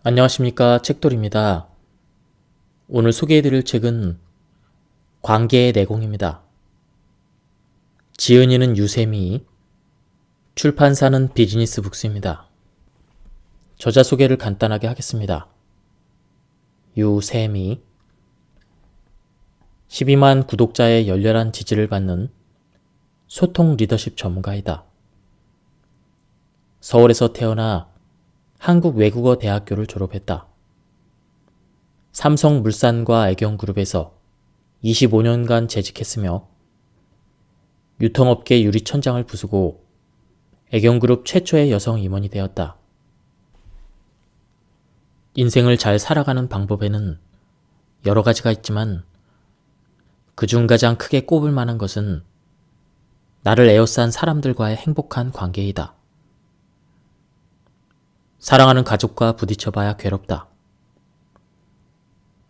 안녕하십니까, 책돌입니다. 오늘 소개해드릴 책은 관계의 내공입니다. 지은이는 유세미, 출판사는 비즈니스 북스입니다. 저자 소개를 간단하게 하겠습니다. 유세미, 12만 구독자의 열렬한 지지를 받는 소통 리더십 전문가이다. 서울에서 태어나 한국외국어대학교를 졸업했다. 삼성물산과 애경그룹에서 25년간 재직했으며 유통업계 유리천장을 부수고 애경그룹 최초의 여성 임원이 되었다. 인생을 잘 살아가는 방법에는 여러 가지가 있지만 그중 가장 크게 꼽을 만한 것은 나를 에워싼 사람들과의 행복한 관계이다. 사랑하는 가족과 부딪혀봐야 괴롭다.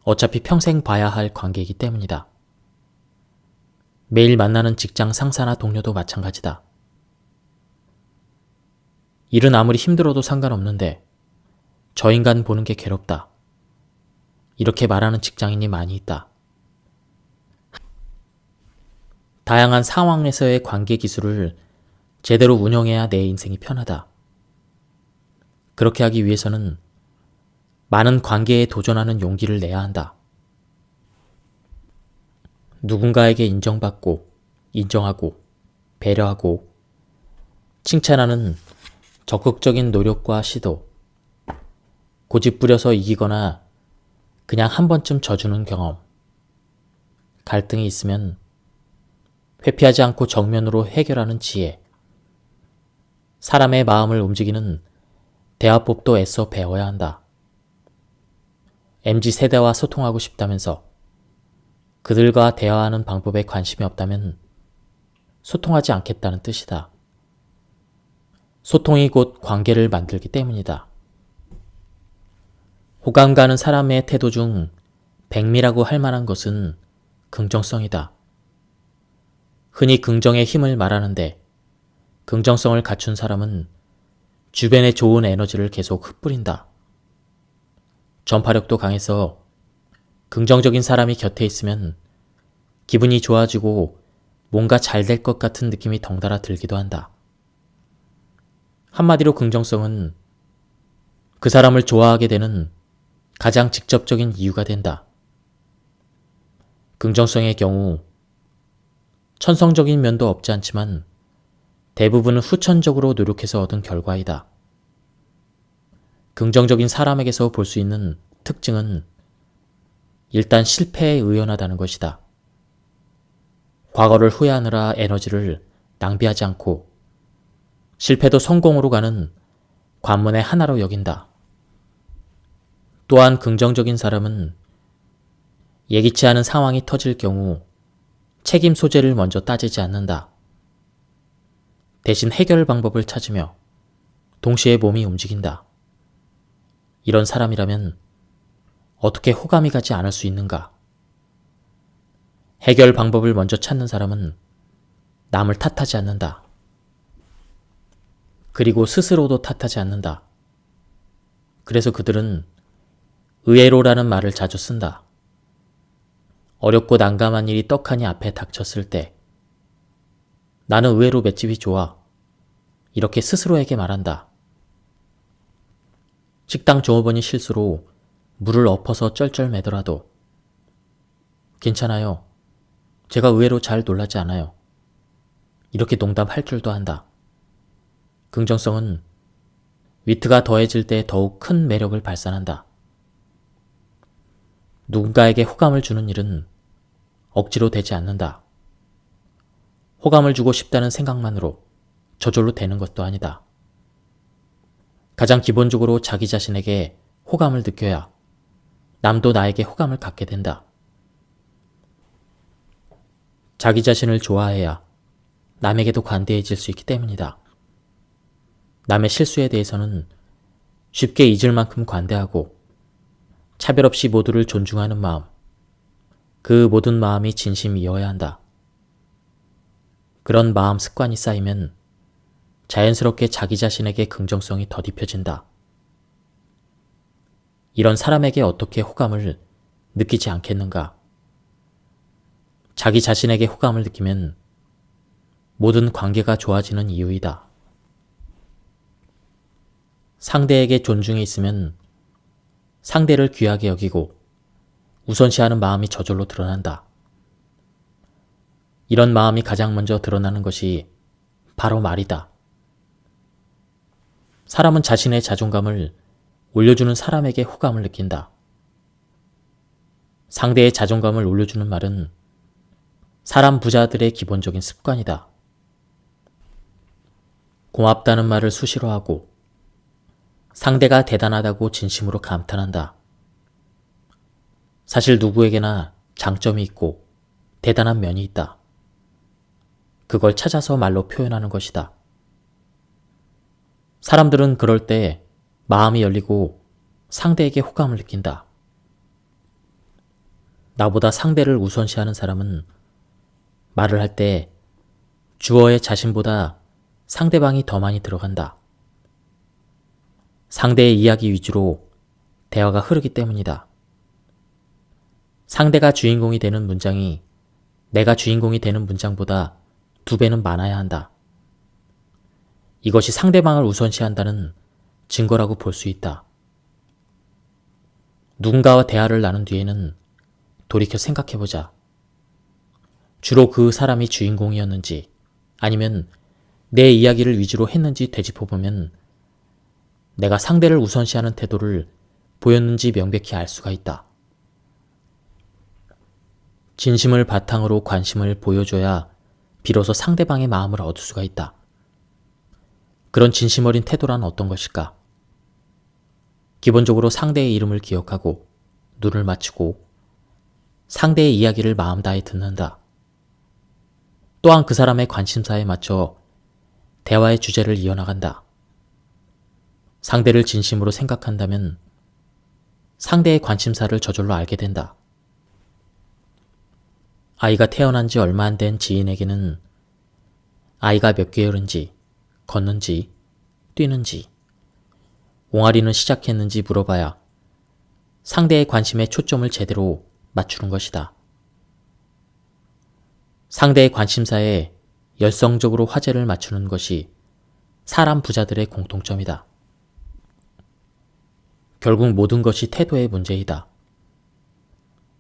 어차피 평생 봐야 할 관계이기 때문이다. 매일 만나는 직장 상사나 동료도 마찬가지다. 일은 아무리 힘들어도 상관없는데 저 인간 보는 게 괴롭다. 이렇게 말하는 직장인이 많이 있다. 다양한 상황에서의 관계 기술을 제대로 운영해야 내 인생이 편하다. 그렇게 하기 위해서는 많은 관계에 도전하는 용기를 내야 한다. 누군가에게 인정받고, 인정하고, 배려하고, 칭찬하는 적극적인 노력과 시도, 고집 부려서 이기거나 그냥 한 번쯤 져주는 경험, 갈등이 있으면 회피하지 않고 정면으로 해결하는 지혜, 사람의 마음을 움직이는 대화법도 애써 배워야 한다. MZ세대와 소통하고 싶다면서 그들과 대화하는 방법에 관심이 없다면 소통하지 않겠다는 뜻이다. 소통이 곧 관계를 만들기 때문이다. 호감 가는 사람의 태도 중 백미라고 할 만한 것은 긍정성이다. 흔히 긍정의 힘을 말하는데 긍정성을 갖춘 사람은 주변에 좋은 에너지를 계속 흩뿌린다. 전파력도 강해서 긍정적인 사람이 곁에 있으면 기분이 좋아지고 뭔가 잘 될 것 같은 느낌이 덩달아 들기도 한다. 한마디로 긍정성은 그 사람을 좋아하게 되는 가장 직접적인 이유가 된다. 긍정성의 경우 천성적인 면도 없지 않지만 대부분은 후천적으로 노력해서 얻은 결과이다. 긍정적인 사람에게서 볼 수 있는 특징은 일단 실패에 의연하다는 것이다. 과거를 후회하느라 에너지를 낭비하지 않고 실패도 성공으로 가는 관문의 하나로 여긴다. 또한 긍정적인 사람은 예기치 않은 상황이 터질 경우 책임 소재를 먼저 따지지 않는다. 대신 해결 방법을 찾으며 동시에 몸이 움직인다. 이런 사람이라면 어떻게 호감이 가지 않을 수 있는가? 해결 방법을 먼저 찾는 사람은 남을 탓하지 않는다. 그리고 스스로도 탓하지 않는다. 그래서 그들은 의외로라는 말을 자주 쓴다. 어렵고 난감한 일이 떡하니 앞에 닥쳤을 때 나는 의외로 맷집이 좋아. 이렇게 스스로에게 말한다. 식당 종업원이 실수로 물을 엎어서 쩔쩔매더라도 괜찮아요. 제가 의외로 잘 놀라지 않아요. 이렇게 농담할 줄도 한다. 긍정성은 위트가 더해질 때 더욱 큰 매력을 발산한다. 누군가에게 호감을 주는 일은 억지로 되지 않는다. 호감을 주고 싶다는 생각만으로 저절로 되는 것도 아니다. 가장 기본적으로 자기 자신에게 호감을 느껴야 남도 나에게 호감을 갖게 된다. 자기 자신을 좋아해야 남에게도 관대해질 수 있기 때문이다. 남의 실수에 대해서는 쉽게 잊을 만큼 관대하고 차별 없이 모두를 존중하는 마음, 그 모든 마음이 진심이어야 한다. 그런 마음 습관이 쌓이면 자연스럽게 자기 자신에게 긍정성이 더딥혀진다. 이런 사람에게 어떻게 호감을 느끼지 않겠는가? 자기 자신에게 호감을 느끼면 모든 관계가 좋아지는 이유이다. 상대에게 존중이 있으면 상대를 귀하게 여기고 우선시하는 마음이 저절로 드러난다. 이런 마음이 가장 먼저 드러나는 것이 바로 말이다. 사람은 자신의 자존감을 올려주는 사람에게 호감을 느낀다. 상대의 자존감을 올려주는 말은 사람 부자들의 기본적인 습관이다. 고맙다는 말을 수시로 하고 상대가 대단하다고 진심으로 감탄한다. 사실 누구에게나 장점이 있고 대단한 면이 있다. 그걸 찾아서 말로 표현하는 것이다. 사람들은 그럴 때 마음이 열리고 상대에게 호감을 느낀다. 나보다 상대를 우선시하는 사람은 말을 할 때 주어의 자신보다 상대방이 더 많이 들어간다. 상대의 이야기 위주로 대화가 흐르기 때문이다. 상대가 주인공이 되는 문장이 내가 주인공이 되는 문장보다 2배는 많아야 한다. 이것이 상대방을 우선시한다는 증거라고 볼 수 있다. 누군가와 대화를 나눈 뒤에는 돌이켜 생각해보자. 주로 그 사람이 주인공이었는지 아니면 내 이야기를 위주로 했는지 되짚어보면 내가 상대를 우선시하는 태도를 보였는지 명백히 알 수가 있다. 진심을 바탕으로 관심을 보여줘야 비로소 상대방의 마음을 얻을 수가 있다. 그런 진심 어린 태도란 어떤 것일까? 기본적으로 상대의 이름을 기억하고 눈을 맞추고 상대의 이야기를 마음 다해 듣는다. 또한 그 사람의 관심사에 맞춰 대화의 주제를 이어나간다. 상대를 진심으로 생각한다면 상대의 관심사를 저절로 알게 된다. 아이가 태어난 지 얼마 안 된 지인에게는 아이가 몇 개월인지, 걷는지, 뛰는지, 옹알이는 시작했는지 물어봐야 상대의 관심에 초점을 제대로 맞추는 것이다. 상대의 관심사에 열성적으로 화제를 맞추는 것이 사람 부자들의 공통점이다. 결국 모든 것이 태도의 문제이다.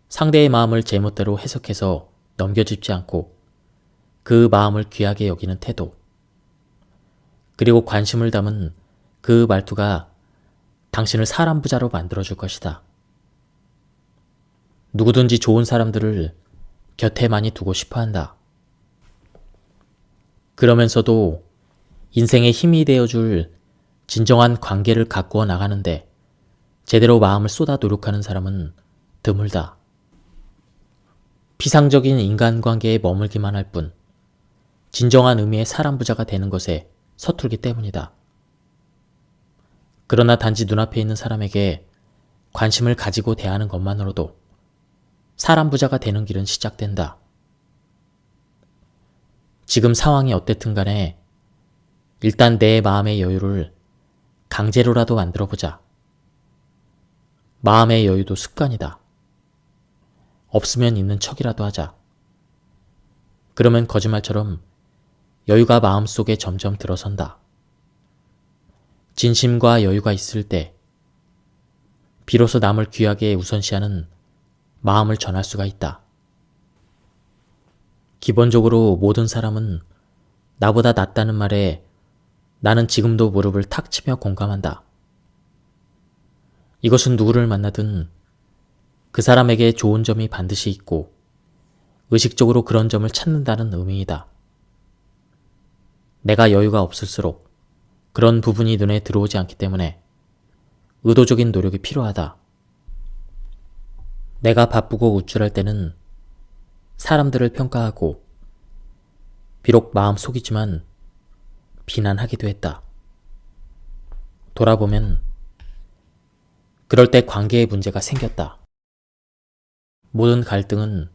상대의 마음을 제멋대로 해석해서 넘겨짚지 않고 그 마음을 귀하게 여기는 태도, 그리고 관심을 담은 그 말투가 당신을 사람 부자로 만들어줄 것이다. 누구든지 좋은 사람들을 곁에 많이 두고 싶어 한다. 그러면서도 인생의 힘이 되어줄 진정한 관계를 가꾸어 나가는데 제대로 마음을 쏟아 노력하는 사람은 드물다. 피상적인 인간관계에 머물기만 할 뿐 진정한 의미의 사람 부자가 되는 것에 서툴기 때문이다. 그러나 단지 눈앞에 있는 사람에게 관심을 가지고 대하는 것만으로도 사람 부자가 되는 길은 시작된다. 지금 상황이 어땠든 간에 일단 내 마음의 여유를 강제로라도 만들어보자. 마음의 여유도 습관이다. 없으면 있는 척이라도 하자. 그러면 거짓말처럼 여유가 마음속에 점점 들어선다. 진심과 여유가 있을 때 비로소 남을 귀하게 우선시하는 마음을 전할 수가 있다. 기본적으로 모든 사람은 나보다 낫다는 말에 나는 지금도 무릎을 탁 치며 공감한다. 이것은 누구를 만나든 그 사람에게 좋은 점이 반드시 있고 의식적으로 그런 점을 찾는다는 의미이다. 내가 여유가 없을수록 그런 부분이 눈에 들어오지 않기 때문에 의도적인 노력이 필요하다. 내가 바쁘고 우쭐할 때는 사람들을 평가하고 비록 마음속이지만 비난하기도 했다. 돌아보면 그럴 때 관계에 문제가 생겼다. 모든 갈등은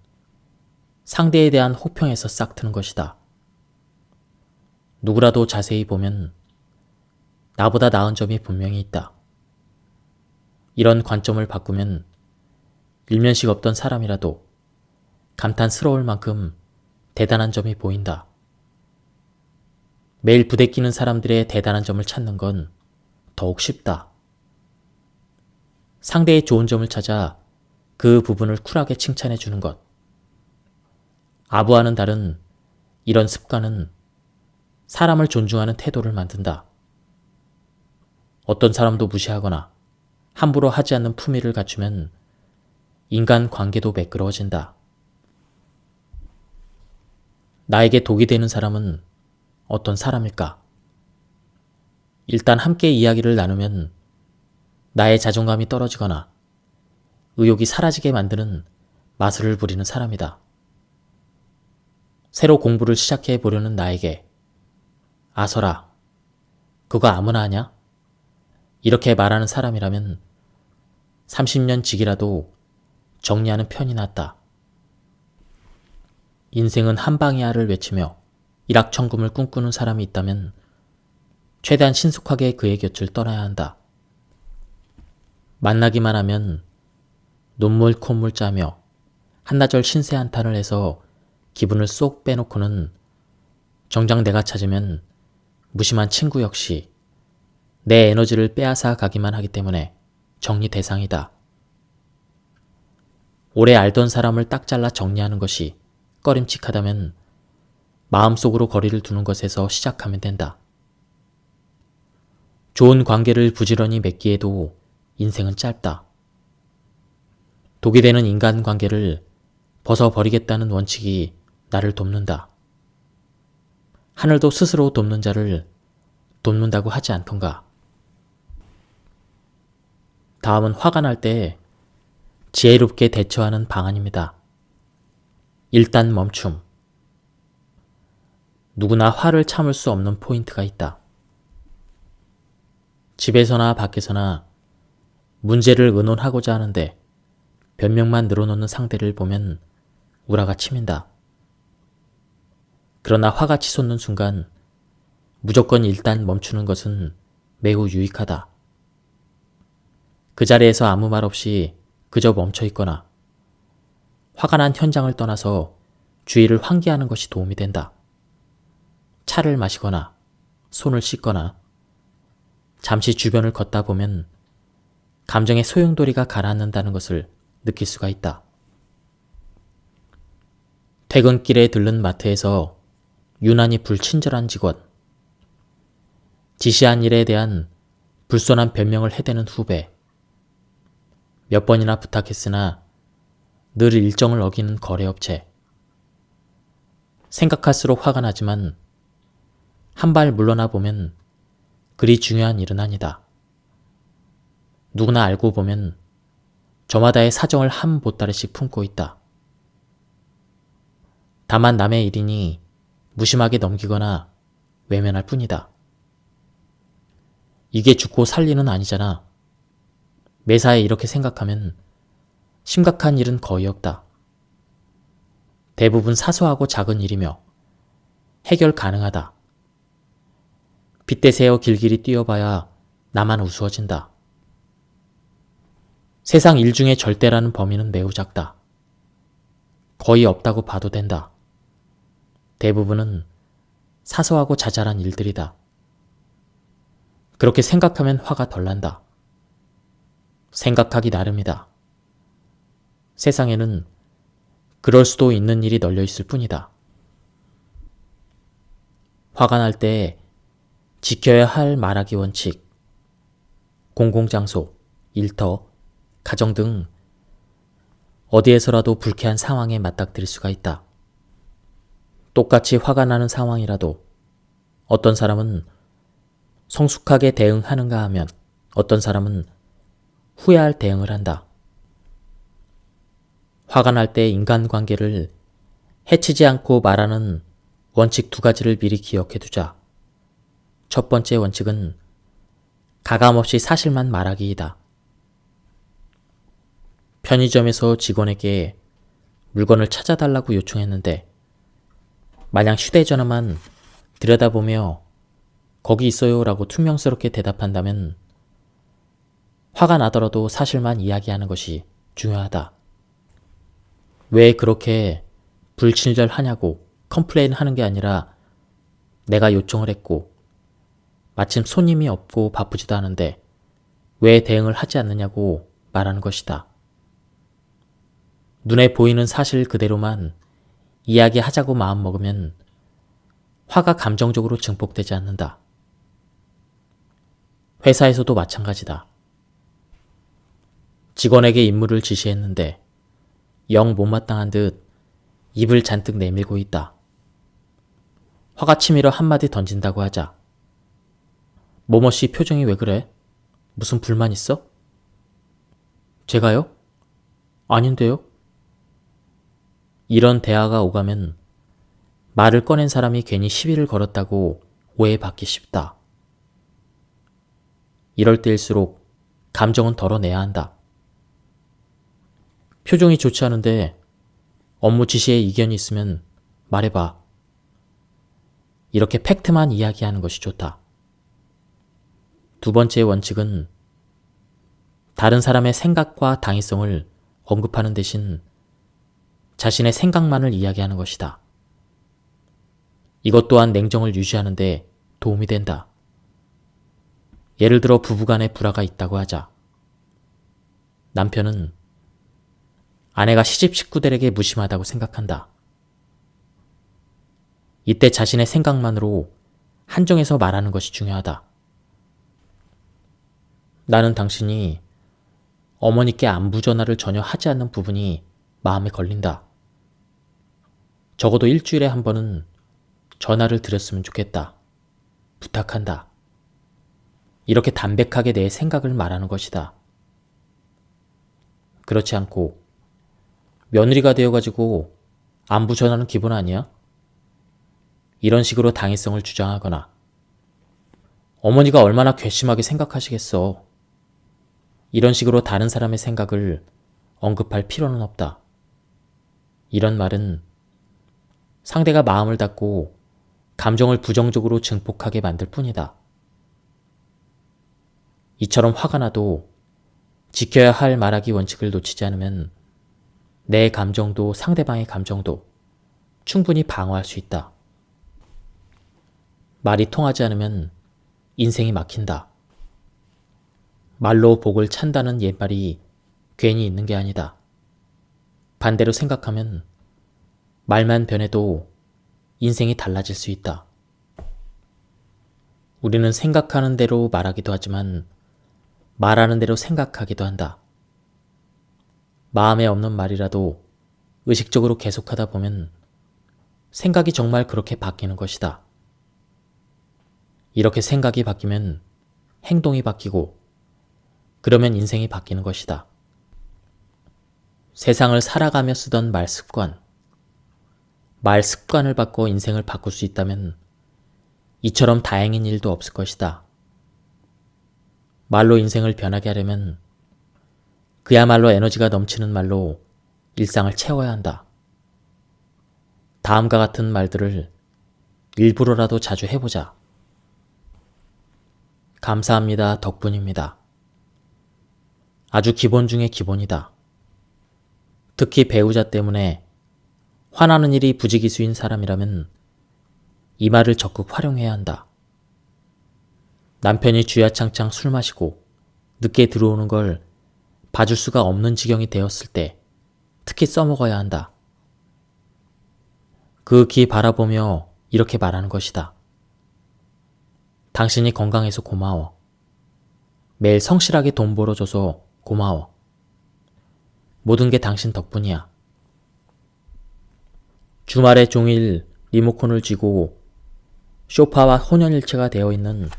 상대에 대한 호평에서 싹트는 것이다. 누구라도 자세히 보면 나보다 나은 점이 분명히 있다. 이런 관점을 바꾸면 일면식 없던 사람이라도 감탄스러울 만큼 대단한 점이 보인다. 매일 부대끼는 사람들의 대단한 점을 찾는 건 더욱 쉽다. 상대의 좋은 점을 찾아 그 부분을 쿨하게 칭찬해 주는 것. 아부와는 다른 이런 습관은 사람을 존중하는 태도를 만든다. 어떤 사람도 무시하거나 함부로 하지 않는 품위를 갖추면 인간 관계도 매끄러워진다. 나에게 독이 되는 사람은 어떤 사람일까? 일단 함께 이야기를 나누면 나의 자존감이 떨어지거나 의욕이 사라지게 만드는 마술을 부리는 사람이다. 새로 공부를 시작해 보려는 나에게 아서라, 그거 아무나 하냐? 이렇게 말하는 사람이라면 30년 직이라도 정리하는 편이 낫다. 인생은 한 방이야를 외치며 일확천금을 꿈꾸는 사람이 있다면 최대한 신속하게 그의 곁을 떠나야 한다. 만나기만 하면 눈물 콧물 짜며 한나절 신세 한탄을 해서 기분을 쏙 빼놓고는 정작 내가 찾으면 무심한 친구 역시 내 에너지를 빼앗아 가기만 하기 때문에 정리 대상이다. 오래 알던 사람을 딱 잘라 정리하는 것이 꺼림칙하다면 마음속으로 거리를 두는 것에서 시작하면 된다. 좋은 관계를 부지런히 맺기에도 인생은 짧다. 독이 되는 인간관계를 벗어버리겠다는 원칙이 나를 돕는다. 하늘도 스스로 돕는 자를 돕는다고 하지 않던가. 다음은 화가 날 때 지혜롭게 대처하는 방안입니다. 일단 멈춤. 누구나 화를 참을 수 없는 포인트가 있다. 집에서나 밖에서나 문제를 의논하고자 하는데 변명만 늘어놓는 상대를 보면 우라가 치민다. 그러나 화가 치솟는 순간 무조건 일단 멈추는 것은 매우 유익하다. 그 자리에서 아무 말 없이 그저 멈춰 있거나 화가 난 현장을 떠나서 주위를 환기하는 것이 도움이 된다. 차를 마시거나 손을 씻거나 잠시 주변을 걷다 보면 감정의 소용돌이가 가라앉는다는 것을 느낄 수가 있다. 퇴근길에 들른 마트에서 유난히 불친절한 직원, 지시한 일에 대한 불손한 변명을 해대는 후배, 몇 번이나 부탁했으나 늘 일정을 어기는 거래업체. 생각할수록 화가 나지만 한 발 물러나 보면 그리 중요한 일은 아니다. 누구나 알고 보면 저마다의 사정을 한 보따리씩 품고 있다. 다만 남의 일이니 무심하게 넘기거나 외면할 뿐이다. 이게 죽고 살 일은 아니잖아. 매사에 이렇게 생각하면 심각한 일은 거의 없다. 대부분 사소하고 작은 일이며 해결 가능하다. 빗대세어 길길이 뛰어봐야 나만 우스워진다. 세상 일 중에 절대라는 범위는 매우 작다. 거의 없다고 봐도 된다. 대부분은 사소하고 자잘한 일들이다. 그렇게 생각하면 화가 덜 난다. 생각하기 나름이다. 세상에는 그럴 수도 있는 일이 널려 있을 뿐이다. 화가 날 때 지켜야 할 말하기 원칙, 공공장소, 일터, 가정 등 어디에서라도 불쾌한 상황에 맞닥뜨릴 수가 있다. 똑같이 화가 나는 상황이라도 어떤 사람은 성숙하게 대응하는가 하면 어떤 사람은 후회할 대응을 한다. 화가 날 때 인간관계를 해치지 않고 말하는 원칙 2가지를 미리 기억해 두자. 첫 번째 원칙은 가감없이 사실만 말하기이다. 편의점에서 직원에게 물건을 찾아달라고 요청했는데 마냥 휴대전화만 들여다보며 거기 있어요 라고 퉁명스럽게 대답한다면 화가 나더라도 사실만 이야기하는 것이 중요하다. 왜 그렇게 불친절하냐고 컴플레인 하는 게 아니라 내가 요청을 했고 마침 손님이 없고 바쁘지도 않은데 왜 대응을 하지 않느냐고 말하는 것이다. 눈에 보이는 사실 그대로만 이야기하자고 마음먹으면 화가 감정적으로 증폭되지 않는다. 회사에서도 마찬가지다. 직원에게 임무를 지시했는데 영 못마땅한 듯 입을 잔뜩 내밀고 있다. 화가 치밀어 한마디 던진다고 하자. 뭐뭐씨 표정이 왜 그래? 무슨 불만 있어? 제가요? 아닌데요? 이런 대화가 오가면 말을 꺼낸 사람이 괜히 시비를 걸었다고 오해받기 쉽다. 이럴 때일수록 감정은 덜어내야 한다. 표정이 좋지 않은데 업무 지시에 이견이 있으면 말해봐. 이렇게 팩트만 이야기하는 것이 좋다. 두 번째 원칙은 다른 사람의 생각과 당위성을 언급하는 대신 자신의 생각만을 이야기하는 것이다. 이것 또한 냉정을 유지하는 데 도움이 된다. 예를 들어 부부간에 불화가 있다고 하자. 남편은 아내가 시집 식구들에게 무심하다고 생각한다. 이때 자신의 생각만으로 한정해서 말하는 것이 중요하다. 나는 당신이 어머니께 안부 전화를 전혀 하지 않는 부분이 마음에 걸린다. 적어도 일주일에 한 번은 전화를 드렸으면 좋겠다. 부탁한다. 이렇게 담백하게 내 생각을 말하는 것이다. 그렇지 않고 며느리가 되어가지고 안부 전화는 기본 아니야? 이런 식으로 당위성을 주장하거나 어머니가 얼마나 괘씸하게 생각하시겠어. 이런 식으로 다른 사람의 생각을 언급할 필요는 없다. 이런 말은 상대가 마음을 닫고 감정을 부정적으로 증폭하게 만들 뿐이다. 이처럼 화가 나도 지켜야 할 말하기 원칙을 놓치지 않으면 내 감정도 상대방의 감정도 충분히 방어할 수 있다. 말이 통하지 않으면 인생이 막힌다. 말로 복을 찬다는 옛말이 괜히 있는 게 아니다. 반대로 생각하면 말만 변해도 인생이 달라질 수 있다. 우리는 생각하는 대로 말하기도 하지만 말하는 대로 생각하기도 한다. 마음에 없는 말이라도 의식적으로 계속하다 보면 생각이 정말 그렇게 바뀌는 것이다. 이렇게 생각이 바뀌면 행동이 바뀌고 그러면 인생이 바뀌는 것이다. 세상을 살아가며 쓰던 말 습관을 바꿔 인생을 바꿀 수 있다면 이처럼 다행인 일도 없을 것이다. 말로 인생을 변하게 하려면 그야말로 에너지가 넘치는 말로 일상을 채워야 한다. 다음과 같은 말들을 일부러라도 자주 해보자. 감사합니다. 덕분입니다. 아주 기본 중에 기본이다. 특히 배우자 때문에 화나는 일이 부지기수인 사람이라면 이 말을 적극 활용해야 한다. 남편이 주야창창 술 마시고 늦게 들어오는 걸 봐줄 수가 없는 지경이 되었을 때 특히 써먹어야 한다. 그 기 바라보며 이렇게 말하는 것이다. 당신이 건강해서 고마워. 매일 성실하게 돈 벌어줘서 고마워. 모든 게 당신 덕분이야. 주말에 종일 리모컨을 쥐고 소파와 혼연일체가 되어 있는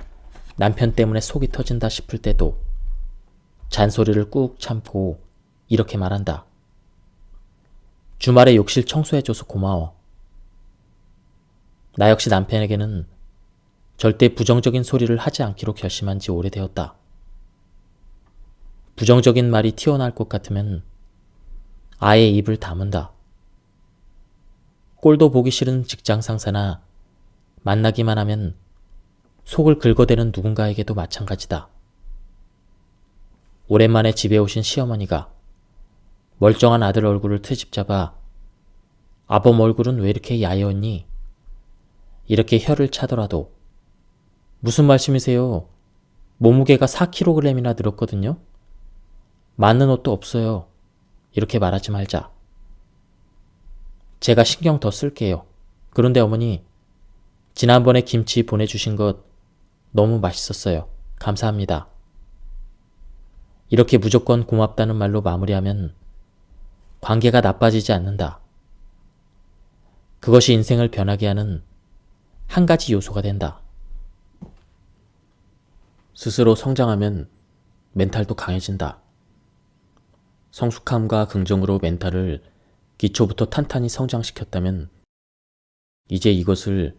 남편 때문에 속이 터진다 싶을 때도 잔소리를 꾹 참고 이렇게 말한다. 주말에 욕실 청소해줘서 고마워. 나 역시 남편에게는 절대 부정적인 소리를 하지 않기로 결심한 지 오래되었다. 부정적인 말이 튀어나올 것 같으면 아예 입을 다문다. 꼴도 보기 싫은 직장 상사나 만나기만 하면 속을 긁어대는 누군가에게도 마찬가지다. 오랜만에 집에 오신 시어머니가 멀쩡한 아들 얼굴을 트집잡아 아범 얼굴은 왜 이렇게 야였니? 이렇게 혀를 차더라도 무슨 말씀이세요? 몸무게가 4kg이나 늘었거든요? 맞는 옷도 없어요. 이렇게 말하지 말자. 제가 신경 더 쓸게요. 그런데 어머니, 지난번에 김치 보내주신 것 너무 맛있었어요. 감사합니다. 이렇게 무조건 고맙다는 말로 마무리하면 관계가 나빠지지 않는다. 그것이 인생을 변하게 하는 한 가지 요소가 된다. 스스로 성장하면 멘탈도 강해진다. 성숙함과 긍정으로 멘탈을 기초부터 탄탄히 성장시켰다면 이제 이것을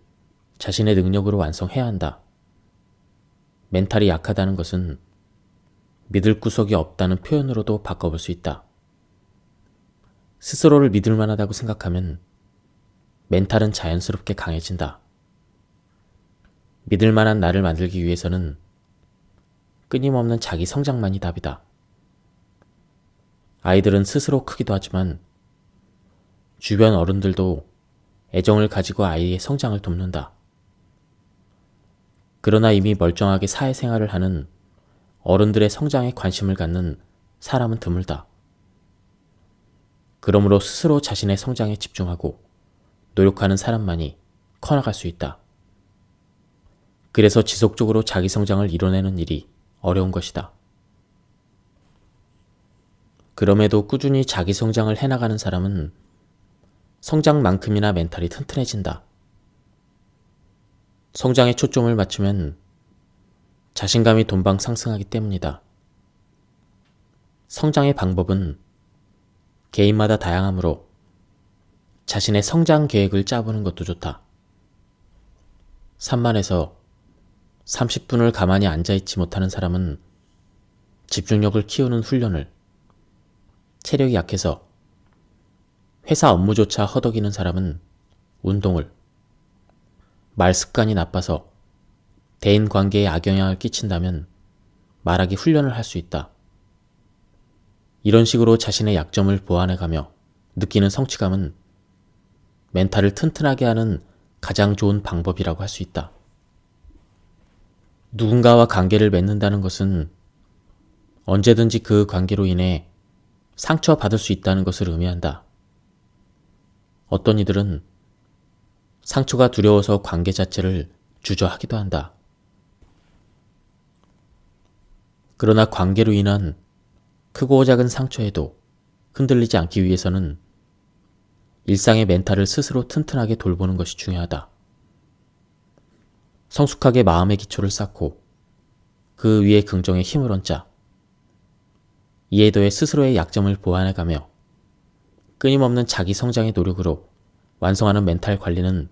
자신의 능력으로 완성해야 한다. 멘탈이 약하다는 것은 믿을 구석이 없다는 표현으로도 바꿔볼 수 있다. 스스로를 믿을 만하다고 생각하면 멘탈은 자연스럽게 강해진다. 믿을 만한 나를 만들기 위해서는 끊임없는 자기 성장만이 답이다. 아이들은 스스로 크기도 하지만 주변 어른들도 애정을 가지고 아이의 성장을 돕는다. 그러나 이미 멀쩡하게 사회생활을 하는 어른들의 성장에 관심을 갖는 사람은 드물다. 그러므로 스스로 자신의 성장에 집중하고 노력하는 사람만이 커나갈 수 있다. 그래서 지속적으로 자기 성장을 이뤄내는 일이 어려운 것이다. 그럼에도 꾸준히 자기 성장을 해나가는 사람은 성장만큼이나 멘탈이 튼튼해진다. 성장에 초점을 맞추면 자신감이 돈방 상승하기 때문이다. 성장의 방법은 개인마다 다양하므로 자신의 성장 계획을 짜보는 것도 좋다. 산만해서 30분을 가만히 앉아있지 못하는 사람은 집중력을 키우는 훈련을, 체력이 약해서 회사 업무조차 허덕이는 사람은 운동을, 말 습관이 나빠서 대인 관계에 악영향을 끼친다면 말하기 훈련을 할 수 있다. 이런 식으로 자신의 약점을 보완해가며 느끼는 성취감은 멘탈을 튼튼하게 하는 가장 좋은 방법이라고 할 수 있다. 누군가와 관계를 맺는다는 것은 언제든지 그 관계로 인해 상처받을 수 있다는 것을 의미한다. 어떤 이들은 상처가 두려워서 관계 자체를 주저하기도 한다. 그러나 관계로 인한 크고 작은 상처에도 흔들리지 않기 위해서는 일상의 멘탈을 스스로 튼튼하게 돌보는 것이 중요하다. 성숙하게 마음의 기초를 쌓고 그 위에 긍정의 힘을 얹자. 이에 더해 스스로의 약점을 보완해가며 끊임없는 자기 성장의 노력으로 완성하는 멘탈 관리는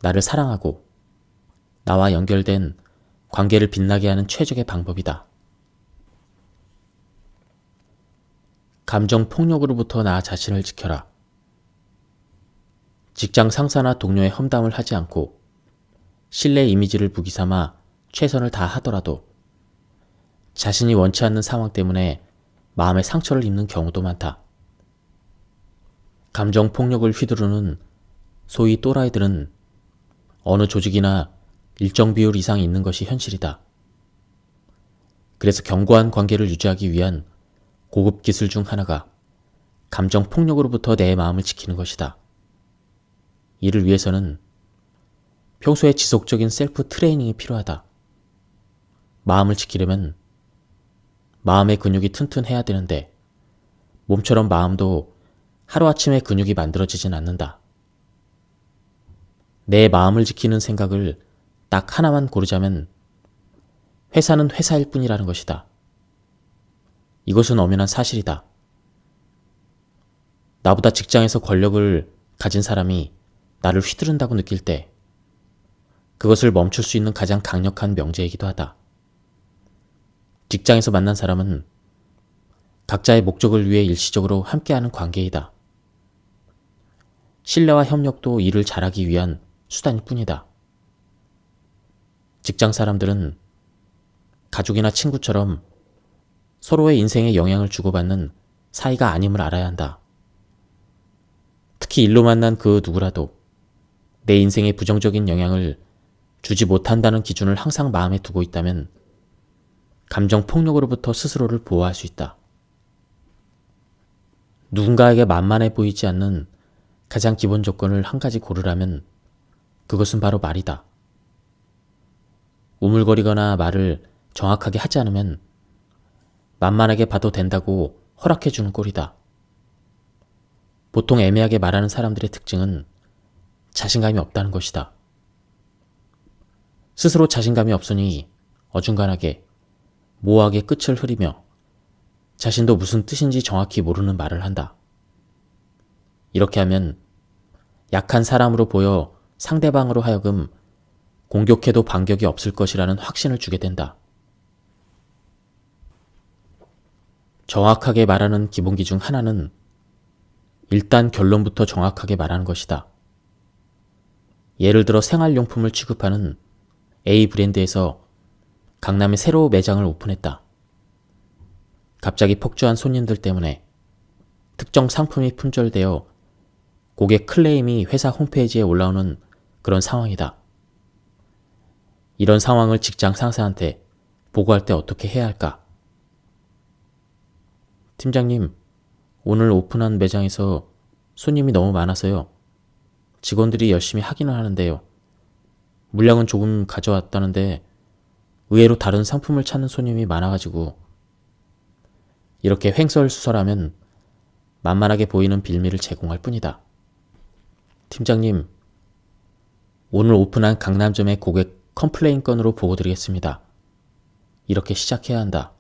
나를 사랑하고 나와 연결된 관계를 빛나게 하는 최적의 방법이다. 감정 폭력으로부터 나 자신을 지켜라. 직장 상사나 동료의 험담을 하지 않고 신뢰 이미지를 무기 삼아 최선을 다하더라도 자신이 원치 않는 상황 때문에 마음의 상처를 입는 경우도 많다. 감정 폭력을 휘두르는 소위 또라이들은 어느 조직이나 일정 비율 이상 있는 것이 현실이다. 그래서 견고한 관계를 유지하기 위한 고급 기술 중 하나가 감정 폭력으로부터 내 마음을 지키는 것이다. 이를 위해서는 평소에 지속적인 셀프 트레이닝이 필요하다. 마음을 지키려면 마음의 근육이 튼튼해야 되는데 몸처럼 마음도 하루아침에 근육이 만들어지진 않는다. 내 마음을 지키는 생각을 딱 하나만 고르자면 회사는 회사일 뿐이라는 것이다. 이것은 엄연한 사실이다. 나보다 직장에서 권력을 가진 사람이 나를 휘두른다고 느낄 때 그것을 멈출 수 있는 가장 강력한 명제이기도 하다. 직장에서 만난 사람은 각자의 목적을 위해 일시적으로 함께하는 관계이다. 신뢰와 협력도 일을 잘하기 위한 수단일 뿐이다. 직장 사람들은 가족이나 친구처럼 서로의 인생에 영향을 주고받는 사이가 아님을 알아야 한다. 특히 일로 만난 그 누구라도 내 인생에 부정적인 영향을 주지 못한다는 기준을 항상 마음에 두고 있다면 감정 폭력으로부터 스스로를 보호할 수 있다. 누군가에게 만만해 보이지 않는 가장 기본 조건을 한 가지 고르라면 그것은 바로 말이다. 우물거리거나 말을 정확하게 하지 않으면 만만하게 봐도 된다고 허락해주는 꼴이다. 보통 애매하게 말하는 사람들의 특징은 자신감이 없다는 것이다. 스스로 자신감이 없으니 어중간하게 모호하게 끝을 흐리며 자신도 무슨 뜻인지 정확히 모르는 말을 한다. 이렇게 하면 약한 사람으로 보여 상대방으로 하여금 공격해도 반격이 없을 것이라는 확신을 주게 된다. 정확하게 말하는 기본기 중 하나는 일단 결론부터 정확하게 말하는 것이다. 예를 들어 생활용품을 취급하는 A 브랜드에서 강남에 새로 매장을 오픈했다. 갑자기 폭주한 손님들 때문에 특정 상품이 품절되어 고객 클레임이 회사 홈페이지에 올라오는 그런 상황이다. 이런 상황을 직장 상사한테 보고할 때 어떻게 해야 할까? 팀장님, 오늘 오픈한 매장에서 손님이 너무 많아서요. 직원들이 열심히 하기는 하는데요. 물량은 조금 가져왔다는데 의외로 다른 상품을 찾는 손님이 많아가지고 이렇게 횡설수설하면 만만하게 보이는 빌미를 제공할 뿐이다. 팀장님, 오늘 오픈한 강남점의 고객 컴플레인 건으로 보고드리겠습니다. 이렇게 시작해야 한다.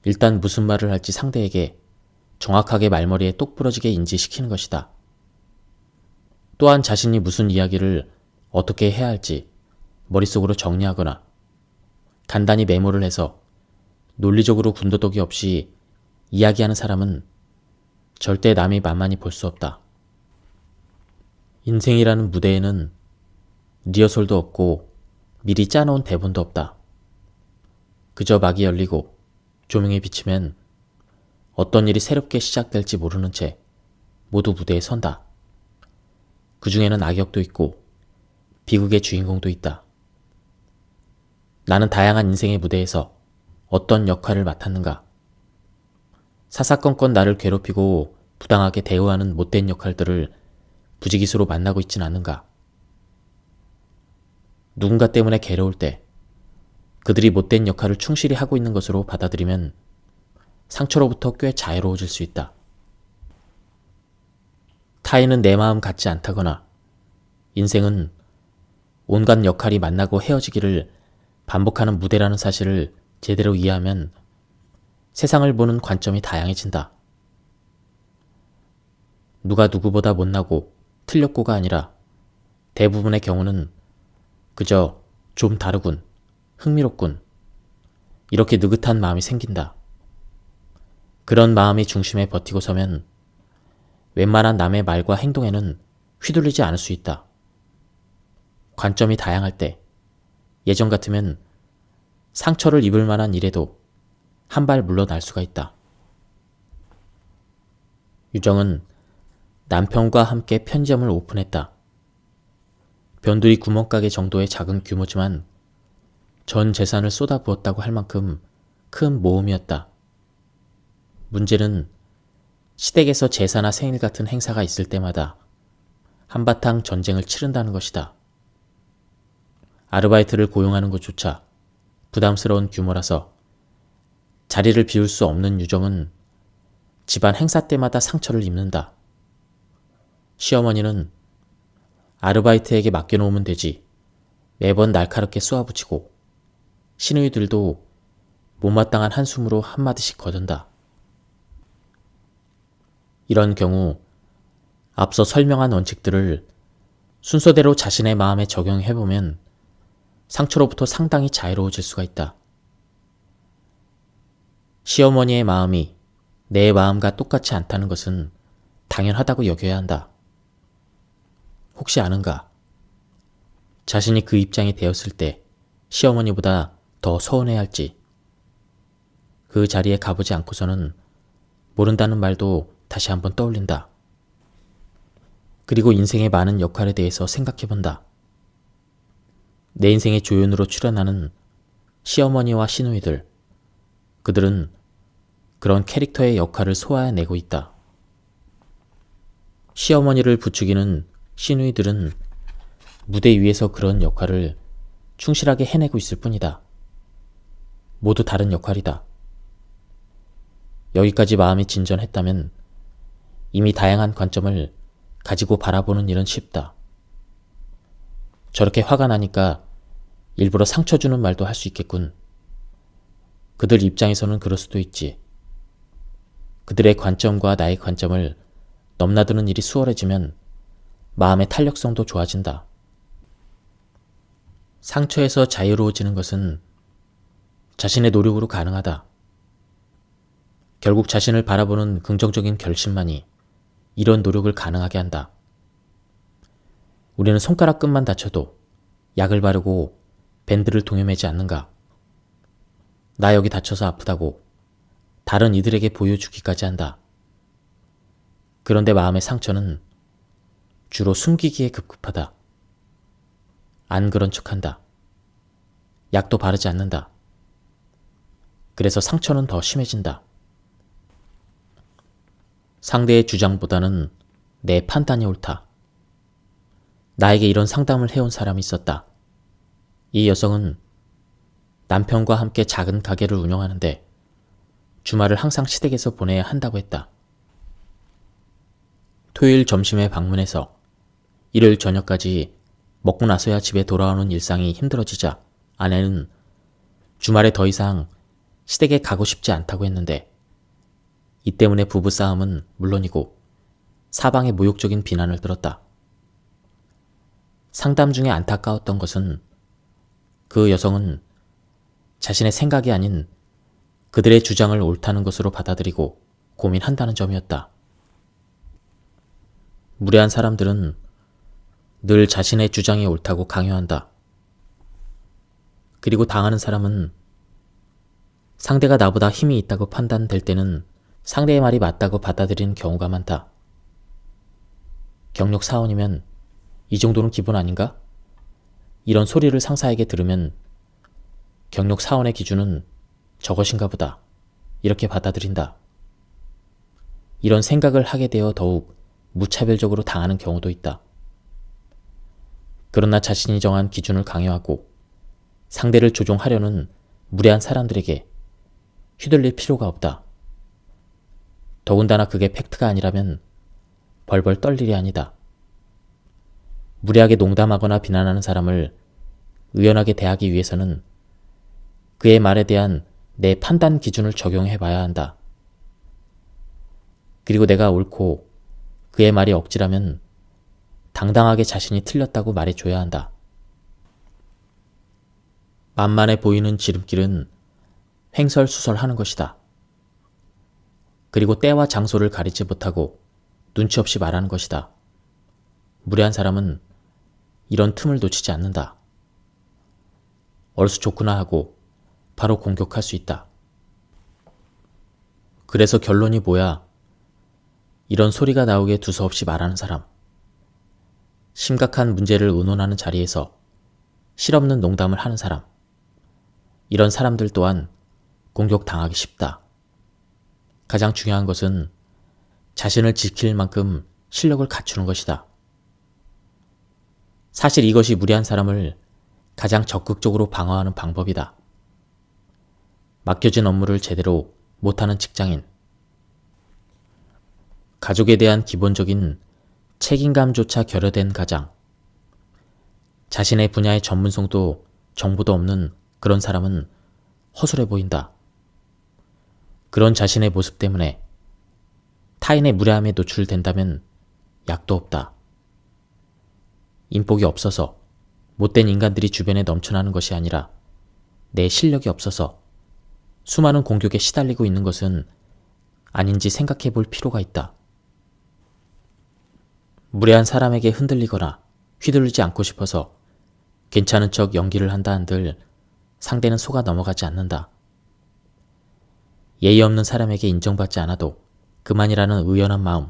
일단 무슨 말을 할지 상대에게 정확하게 말머리에 똑부러지게 인지시키는 것이다. 또한 자신이 무슨 이야기를 어떻게 해야 할지 머릿속으로 정리하거나 간단히 메모를 해서 논리적으로 군더더기 없이 이야기하는 사람은 절대 남이 만만히 볼 수 없다. 인생이라는 무대에는 리허설도 없고 미리 짜놓은 대본도 없다. 그저 막이 열리고 조명에 비치면 어떤 일이 새롭게 시작될지 모르는 채 모두 무대에 선다. 그 중에는 악역도 있고 비극의 주인공도 있다. 나는 다양한 인생의 무대에서 어떤 역할을 맡았는가? 사사건건 나를 괴롭히고 부당하게 대우하는 못된 역할들을 부지기수로 만나고 있진 않는가? 누군가 때문에 괴로울 때 그들이 못된 역할을 충실히 하고 있는 것으로 받아들이면 상처로부터 꽤 자유로워질 수 있다. 타인은 내 마음 같지 않다거나 인생은 온갖 역할이 만나고 헤어지기를 반복하는 무대라는 사실을 제대로 이해하면 세상을 보는 관점이 다양해진다. 누가 누구보다 못나고 틀렸고가 아니라 대부분의 경우는 그저 좀 다르군, 흥미롭군, 이렇게 느긋한 마음이 생긴다. 그런 마음이 중심에 버티고 서면 웬만한 남의 말과 행동에는 휘둘리지 않을 수 있다. 관점이 다양할 때 예전 같으면 상처를 입을 만한 일에도 한 발 물러날 수가 있다. 유정은 남편과 함께 편의점을 오픈했다. 변두리 구멍가게 정도의 작은 규모지만 전 재산을 쏟아부었다고 할 만큼 큰 모험이었다. 문제는 시댁에서 제사나 생일 같은 행사가 있을 때마다 한바탕 전쟁을 치른다는 것이다. 아르바이트를 고용하는 것조차 부담스러운 규모라서 자리를 비울 수 없는 유정은 집안 행사 때마다 상처를 입는다. 시어머니는 아르바이트에게 맡겨놓으면 되지 매번 날카롭게 쏘아붙이고 시누이들도 못마땅한 한숨으로 한마디씩 거둔다. 이런 경우 앞서 설명한 원칙들을 순서대로 자신의 마음에 적용해보면 상처로부터 상당히 자유로워질 수가 있다. 시어머니의 마음이 내 마음과 똑같지 않다는 것은 당연하다고 여겨야 한다. 혹시 아는가? 자신이 그 입장이 되었을 때 시어머니보다 더 서운해할지, 그 자리에 가보지 않고서는 모른다는 말도 다시 한번 떠올린다. 그리고 인생의 많은 역할에 대해서 생각해본다. 내 인생의 조연으로 출연하는 시어머니와 시누이들, 그들은 그런 캐릭터의 역할을 소화해내고 있다. 시어머니를 부추기는 시누이들은 무대 위에서 그런 역할을 충실하게 해내고 있을 뿐이다. 모두 다른 역할이다. 여기까지 마음이 진전했다면 이미 다양한 관점을 가지고 바라보는 일은 쉽다. 저렇게 화가 나니까 일부러 상처 주는 말도 할 수 있겠군. 그들 입장에서는 그럴 수도 있지. 그들의 관점과 나의 관점을 넘나드는 일이 수월해지면 마음의 탄력성도 좋아진다. 상처에서 자유로워지는 것은 자신의 노력으로 가능하다. 결국 자신을 바라보는 긍정적인 결심만이 이런 노력을 가능하게 한다. 우리는 손가락 끝만 다쳐도 약을 바르고 밴드를 동여매지 않는가? 나 여기 다쳐서 아프다고 다른 이들에게 보여주기까지 한다. 그런데 마음의 상처는 주로 숨기기에 급급하다. 안 그런 척한다. 약도 바르지 않는다. 그래서 상처는 더 심해진다. 상대의 주장보다는 내 판단이 옳다. 나에게 이런 상담을 해온 사람이 있었다. 이 여성은 남편과 함께 작은 가게를 운영하는데 주말을 항상 시댁에서 보내야 한다고 했다. 토요일 점심에 방문해서 일요일 저녁까지 먹고 나서야 집에 돌아오는 일상이 힘들어지자 아내는 주말에 더 이상 시댁에 가고 싶지 않다고 했는데 이 때문에 부부싸움은 물론이고 사방에 모욕적인 비난을 들었다. 상담 중에 안타까웠던 것은 그 여성은 자신의 생각이 아닌 그들의 주장을 옳다는 것으로 받아들이고 고민한다는 점이었다. 무례한 사람들은 늘 자신의 주장이 옳다고 강요한다. 그리고 당하는 사람은 상대가 나보다 힘이 있다고 판단될 때는 상대의 말이 맞다고 받아들이는 경우가 많다. 경력 사원이면 이 정도는 기본 아닌가? 이런 소리를 상사에게 들으면 경력 사원의 기준은 저것인가 보다. 이렇게 받아들인다. 이런 생각을 하게 되어 더욱 무차별적으로 당하는 경우도 있다. 그러나 자신이 정한 기준을 강요하고 상대를 조종하려는 무례한 사람들에게 휘둘릴 필요가 없다. 더군다나 그게 팩트가 아니라면 벌벌 떨 일이 아니다. 무례하게 농담하거나 비난하는 사람을 의연하게 대하기 위해서는 그의 말에 대한 내 판단 기준을 적용해 봐야 한다. 그리고 내가 옳고 그의 말이 억지라면 당당하게 자신이 틀렸다고 말해줘야 한다. 만만해 보이는 지름길은 횡설수설하는 것이다. 그리고 때와 장소를 가리지 못하고 눈치 없이 말하는 것이다. 무례한 사람은 이런 틈을 놓치지 않는다. 얼쑤 좋구나 하고 바로 공격할 수 있다. 그래서 결론이 뭐야? 이런 소리가 나오게 두서없이 말하는 사람. 심각한 문제를 의논하는 자리에서 실없는 농담을 하는 사람. 이런 사람들 또한 공격당하기 쉽다. 가장 중요한 것은 자신을 지킬 만큼 실력을 갖추는 것이다. 사실 이것이 무례한 사람을 가장 적극적으로 방어하는 방법이다. 맡겨진 업무를 제대로 못하는 직장인, 가족에 대한 기본적인 책임감조차 결여된 가장, 자신의 분야의 전문성도 정보도 없는 그런 사람은 허술해 보인다. 그런 자신의 모습 때문에 타인의 무례함에 노출된다면 약도 없다. 인복이 없어서 못된 인간들이 주변에 넘쳐나는 것이 아니라 내 실력이 없어서 수많은 공격에 시달리고 있는 것은 아닌지 생각해 볼 필요가 있다. 무례한 사람에게 흔들리거나 휘둘리지 않고 싶어서 괜찮은 척 연기를 한다 한들 상대는 속아 넘어가지 않는다. 예의 없는 사람에게 인정받지 않아도 그만이라는 의연한 마음,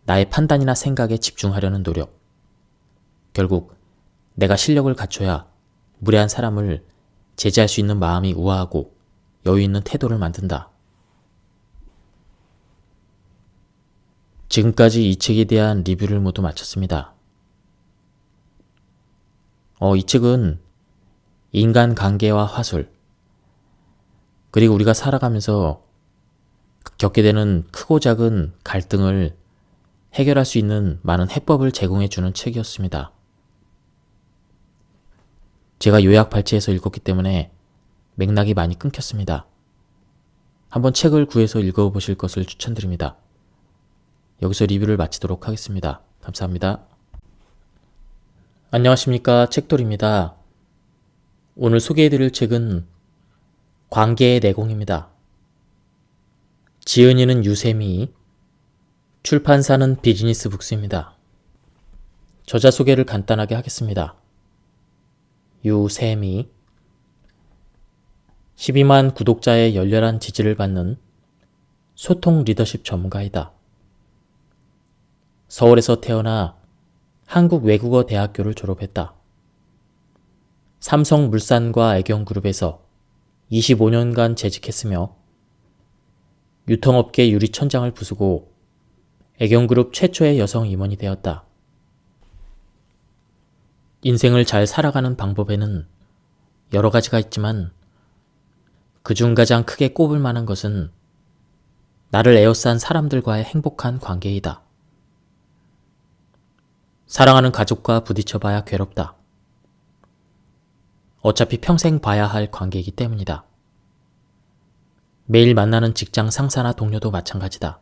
나의 판단이나 생각에 집중하려는 노력, 결국 내가 실력을 갖춰야 무례한 사람을 제지할 수 있는 마음이 우아하고 여유 있는 태도를 만든다. 지금까지 이 책에 대한 리뷰를 모두 마쳤습니다. 이 책은 인간관계와 화술, 그리고 우리가 살아가면서 겪게 되는 크고 작은 갈등을 해결할 수 있는 많은 해법을 제공해주는 책이었습니다. 제가 요약 발췌해서 읽었기 때문에 맥락이 많이 끊겼습니다. 한번 책을 구해서 읽어보실 것을 추천드립니다. 여기서 리뷰를 마치도록 하겠습니다. 감사합니다. 안녕하십니까, 책돌입니다. 오늘 소개해드릴 책은 관계의 내공입니다. 지은이는 유세미, 출판사는 비즈니스 북스입니다. 저자 소개를 간단하게 하겠습니다. 유세미, 12만 구독자의 열렬한 지지를 받는 소통 리더십 전문가이다. 서울에서 태어나 한국외국어대학교를 졸업했다. 삼성물산과 애경그룹에서 25년간 재직했으며 유통업계 유리천장을 부수고 애경그룹 최초의 여성 임원이 되었다. 인생을 잘 살아가는 방법에는 여러 가지가 있지만 그중 가장 크게 꼽을 만한 것은 나를 에워싼 사람들과의 행복한 관계이다. 사랑하는 가족과 부딪혀봐야 괴롭다. 어차피 평생 봐야 할 관계이기 때문이다. 매일 만나는 직장 상사나 동료도 마찬가지다.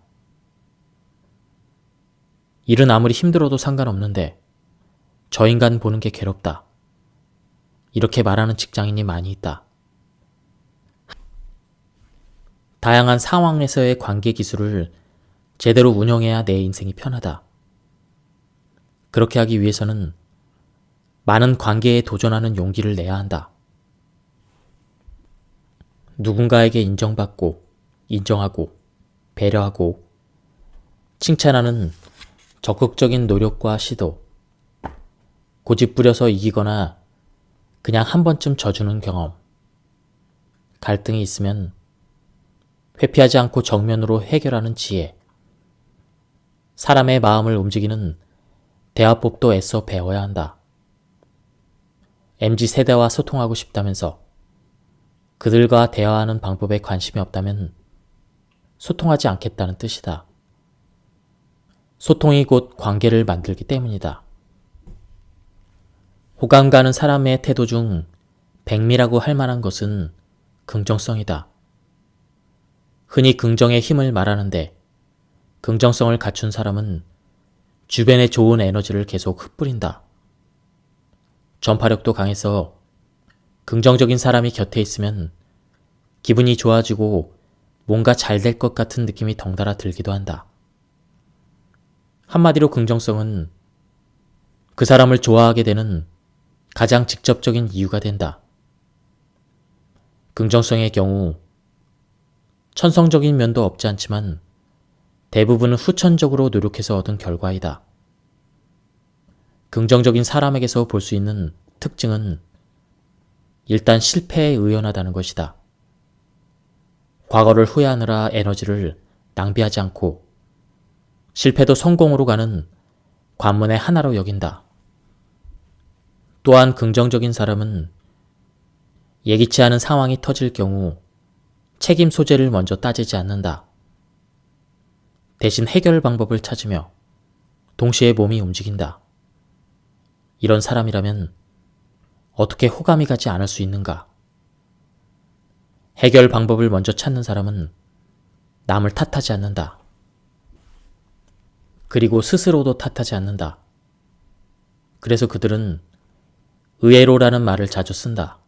일은 아무리 힘들어도 상관없는데 저 인간 보는 게 괴롭다. 이렇게 말하는 직장인이 많이 있다. 다양한 상황에서의 관계 기술을 제대로 운영해야 내 인생이 편하다. 그렇게 하기 위해서는 많은 관계에 도전하는 용기를 내야 한다. 누군가에게 인정받고, 인정하고, 배려하고, 칭찬하는 적극적인 노력과 시도, 고집부려서 이기거나 그냥 한 번쯤 져주는 경험, 갈등이 있으면 회피하지 않고 정면으로 해결하는 지혜, 사람의 마음을 움직이는 대화법도 애써 배워야 한다. MZ세대와 소통하고 싶다면서 그들과 대화하는 방법에 관심이 없다면 소통하지 않겠다는 뜻이다. 소통이 곧 관계를 만들기 때문이다. 호감 가는 사람의 태도 중 백미라고 할 만한 것은 긍정성이다. 흔히 긍정의 힘을 말하는데 긍정성을 갖춘 사람은 주변에 좋은 에너지를 계속 흩뿌린다. 전파력도 강해서 긍정적인 사람이 곁에 있으면 기분이 좋아지고 뭔가 잘 될 것 같은 느낌이 덩달아 들기도 한다. 한마디로 긍정성은 그 사람을 좋아하게 되는 가장 직접적인 이유가 된다. 긍정성의 경우 천성적인 면도 없지 않지만 대부분은 후천적으로 노력해서 얻은 결과이다. 긍정적인 사람에게서 볼 수 있는 특징은 일단 실패에 의연하다는 것이다. 과거를 후회하느라 에너지를 낭비하지 않고 실패도 성공으로 가는 관문의 하나로 여긴다. 또한 긍정적인 사람은 예기치 않은 상황이 터질 경우 책임 소재를 먼저 따지지 않는다. 대신 해결 방법을 찾으며 동시에 몸이 움직인다. 이런 사람이라면 어떻게 호감이 가지 않을 수 있는가? 해결 방법을 먼저 찾는 사람은 남을 탓하지 않는다. 그리고 스스로도 탓하지 않는다. 그래서 그들은 의외로라는 말을 자주 쓴다.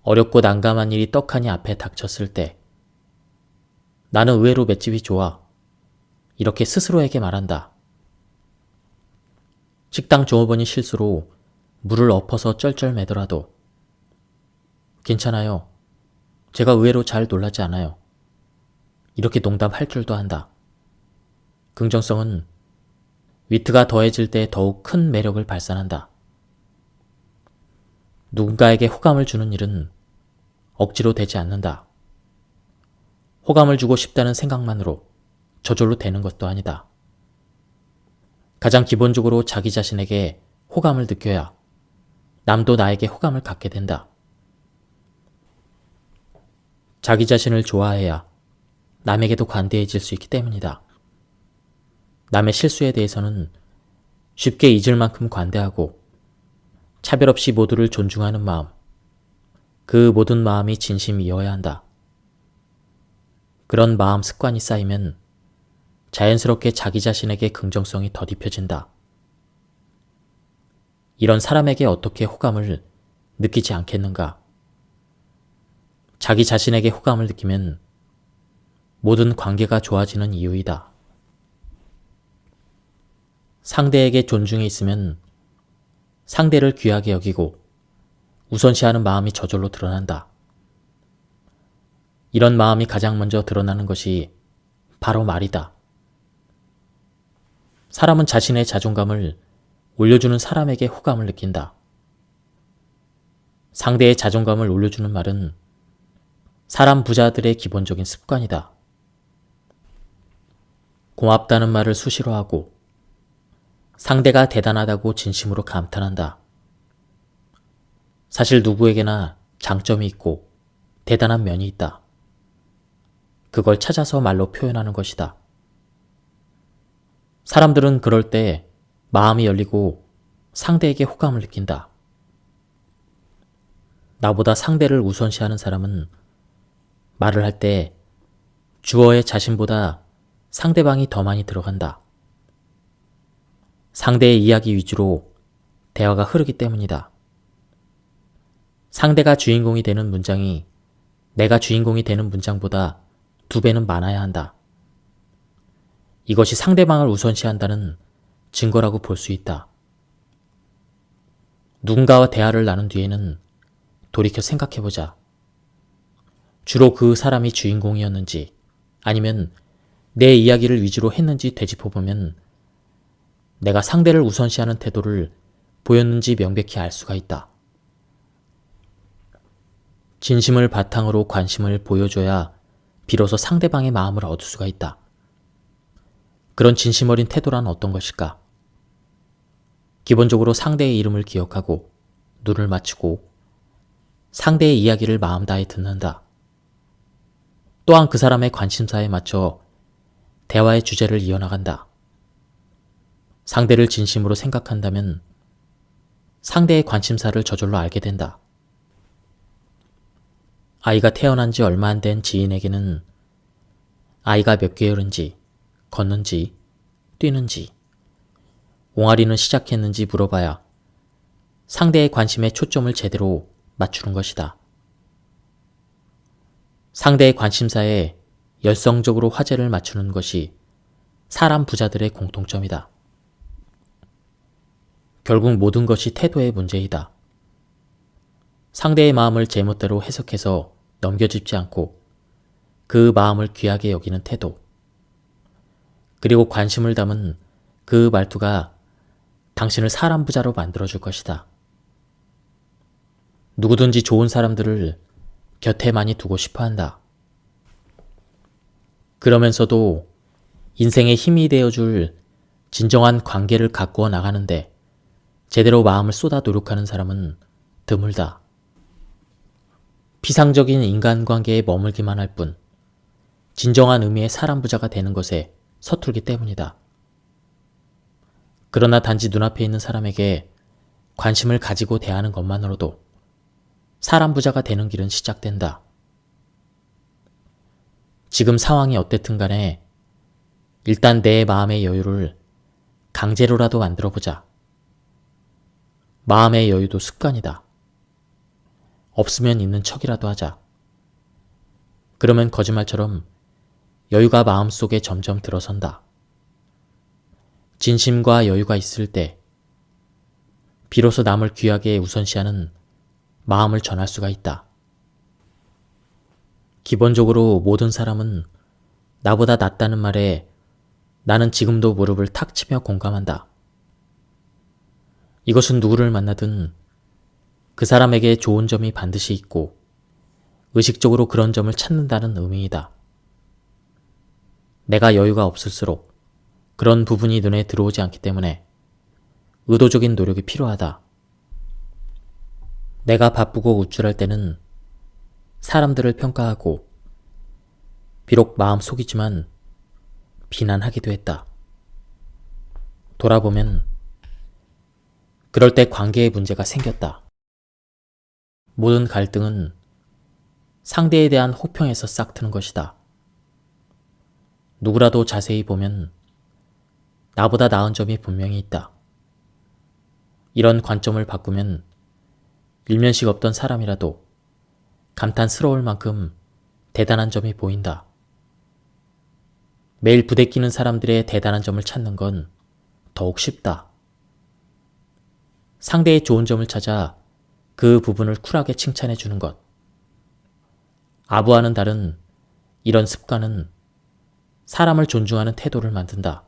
어렵고 난감한 일이 떡하니 앞에 닥쳤을 때 나는 의외로 맷집이 좋아. 이렇게 스스로에게 말한다. 식당 종업원이 실수로 물을 엎어서 쩔쩔매더라도 괜찮아요. 제가 의외로 잘 놀라지 않아요. 이렇게 농담할 줄도 한다. 긍정성은 위트가 더해질 때 더욱 큰 매력을 발산한다. 누군가에게 호감을 주는 일은 억지로 되지 않는다. 호감을 주고 싶다는 생각만으로 저절로 되는 것도 아니다. 가장 기본적으로 자기 자신에게 호감을 느껴야 남도 나에게 호감을 갖게 된다. 자기 자신을 좋아해야 남에게도 관대해질 수 있기 때문이다. 남의 실수에 대해서는 쉽게 잊을 만큼 관대하고 차별 없이 모두를 존중하는 마음, 그 모든 마음이 진심이어야 한다. 그런 마음 습관이 쌓이면 자연스럽게 자기 자신에게 긍정성이 더딥혀진다. 이런 사람에게 어떻게 호감을 느끼지 않겠는가? 자기 자신에게 호감을 느끼면 모든 관계가 좋아지는 이유이다. 상대에게 존중이 있으면 상대를 귀하게 여기고 우선시하는 마음이 저절로 드러난다. 이런 마음이 가장 먼저 드러나는 것이 바로 말이다. 사람은 자신의 자존감을 올려주는 사람에게 호감을 느낀다. 상대의 자존감을 올려주는 말은 사람 부자들의 기본적인 습관이다. 고맙다는 말을 수시로 하고 상대가 대단하다고 진심으로 감탄한다. 사실 누구에게나 장점이 있고 대단한 면이 있다. 그걸 찾아서 말로 표현하는 것이다. 사람들은 그럴 때 마음이 열리고 상대에게 호감을 느낀다. 나보다 상대를 우선시하는 사람은 말을 할 때 주어의 자신보다 상대방이 더 많이 들어간다. 상대의 이야기 위주로 대화가 흐르기 때문이다. 상대가 주인공이 되는 문장이 내가 주인공이 되는 문장보다 2배는 많아야 한다. 이것이 상대방을 우선시한다는 증거라고 볼 수 있다. 누군가와 대화를 나눈 뒤에는 돌이켜 생각해보자. 주로 그 사람이 주인공이었는지 아니면 내 이야기를 위주로 했는지 되짚어보면 내가 상대를 우선시하는 태도를 보였는지 명백히 알 수가 있다. 진심을 바탕으로 관심을 보여줘야 비로소 상대방의 마음을 얻을 수가 있다. 그런 진심 어린 태도란 어떤 것일까? 기본적으로 상대의 이름을 기억하고 눈을 맞추고 상대의 이야기를 마음 다해 듣는다. 또한 그 사람의 관심사에 맞춰 대화의 주제를 이어나간다. 상대를 진심으로 생각한다면 상대의 관심사를 저절로 알게 된다. 아이가 태어난 지 얼마 안 된 지인에게는 아이가 몇 개월인지, 걷는지, 뛰는지, 옹알이는 시작했는지 물어봐야 상대의 관심에 초점을 제대로 맞추는 것이다. 상대의 관심사에 열성적으로 화제를 맞추는 것이 사람 부자들의 공통점이다. 결국 모든 것이 태도의 문제이다. 상대의 마음을 제멋대로 해석해서 넘겨짚지 않고 그 마음을 귀하게 여기는 태도, 그리고 관심을 담은 그 말투가 당신을 사람 부자로 만들어줄 것이다. 누구든지 좋은 사람들을 곁에 많이 두고 싶어 한다. 그러면서도 인생의 힘이 되어줄 진정한 관계를 가꾸어 나가는데 제대로 마음을 쏟아 노력하는 사람은 드물다. 피상적인 인간관계에 머물기만 할 뿐 진정한 의미의 사람 부자가 되는 것에 서툴기 때문이다. 그러나 단지 눈앞에 있는 사람에게 관심을 가지고 대하는 것만으로도 사람 부자가 되는 길은 시작된다. 지금 상황이 어땠든 간에 일단 내 마음의 여유를 강제로라도 만들어보자. 마음의 여유도 습관이다. 없으면 있는 척이라도 하자. 그러면 거짓말처럼 여유가 마음속에 점점 들어선다. 진심과 여유가 있을 때 비로소 남을 귀하게 우선시하는 마음을 전할 수가 있다. 기본적으로 모든 사람은 나보다 낫다는 말에 나는 지금도 무릎을 탁 치며 공감한다. 이것은 누구를 만나든 그 사람에게 좋은 점이 반드시 있고 의식적으로 그런 점을 찾는다는 의미이다. 내가 여유가 없을수록 그런 부분이 눈에 들어오지 않기 때문에 의도적인 노력이 필요하다. 내가 바쁘고 우쭐할 때는 사람들을 평가하고 비록 마음속이지만 비난하기도 했다. 돌아보면 그럴 때 관계에 문제가 생겼다. 모든 갈등은 상대에 대한 호평에서 싹트는 것이다. 누구라도 자세히 보면 나보다 나은 점이 분명히 있다. 이런 관점을 바꾸면 일면식 없던 사람이라도 감탄스러울 만큼 대단한 점이 보인다. 매일 부대끼는 사람들의 대단한 점을 찾는 건 더욱 쉽다. 상대의 좋은 점을 찾아 그 부분을 쿨하게 칭찬해 주는 것. 아부와는 다른 이런 습관은 사람을 존중하는 태도를 만든다.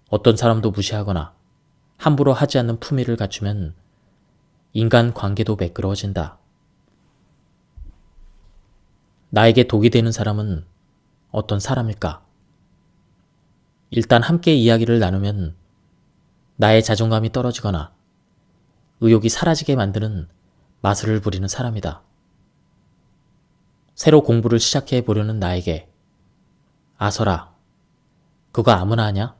어떤 사람도 무시하거나 함부로 하지 않는 품위를 갖추면 인간 관계도 매끄러워진다. 나에게 독이 되는 사람은 어떤 사람일까? 일단 함께 이야기를 나누면 나의 자존감이 떨어지거나 의욕이 사라지게 만드는 마술을 부리는 사람이다. 새로 공부를 시작해 보려는 나에게 아서라, 그거 아무나 하냐?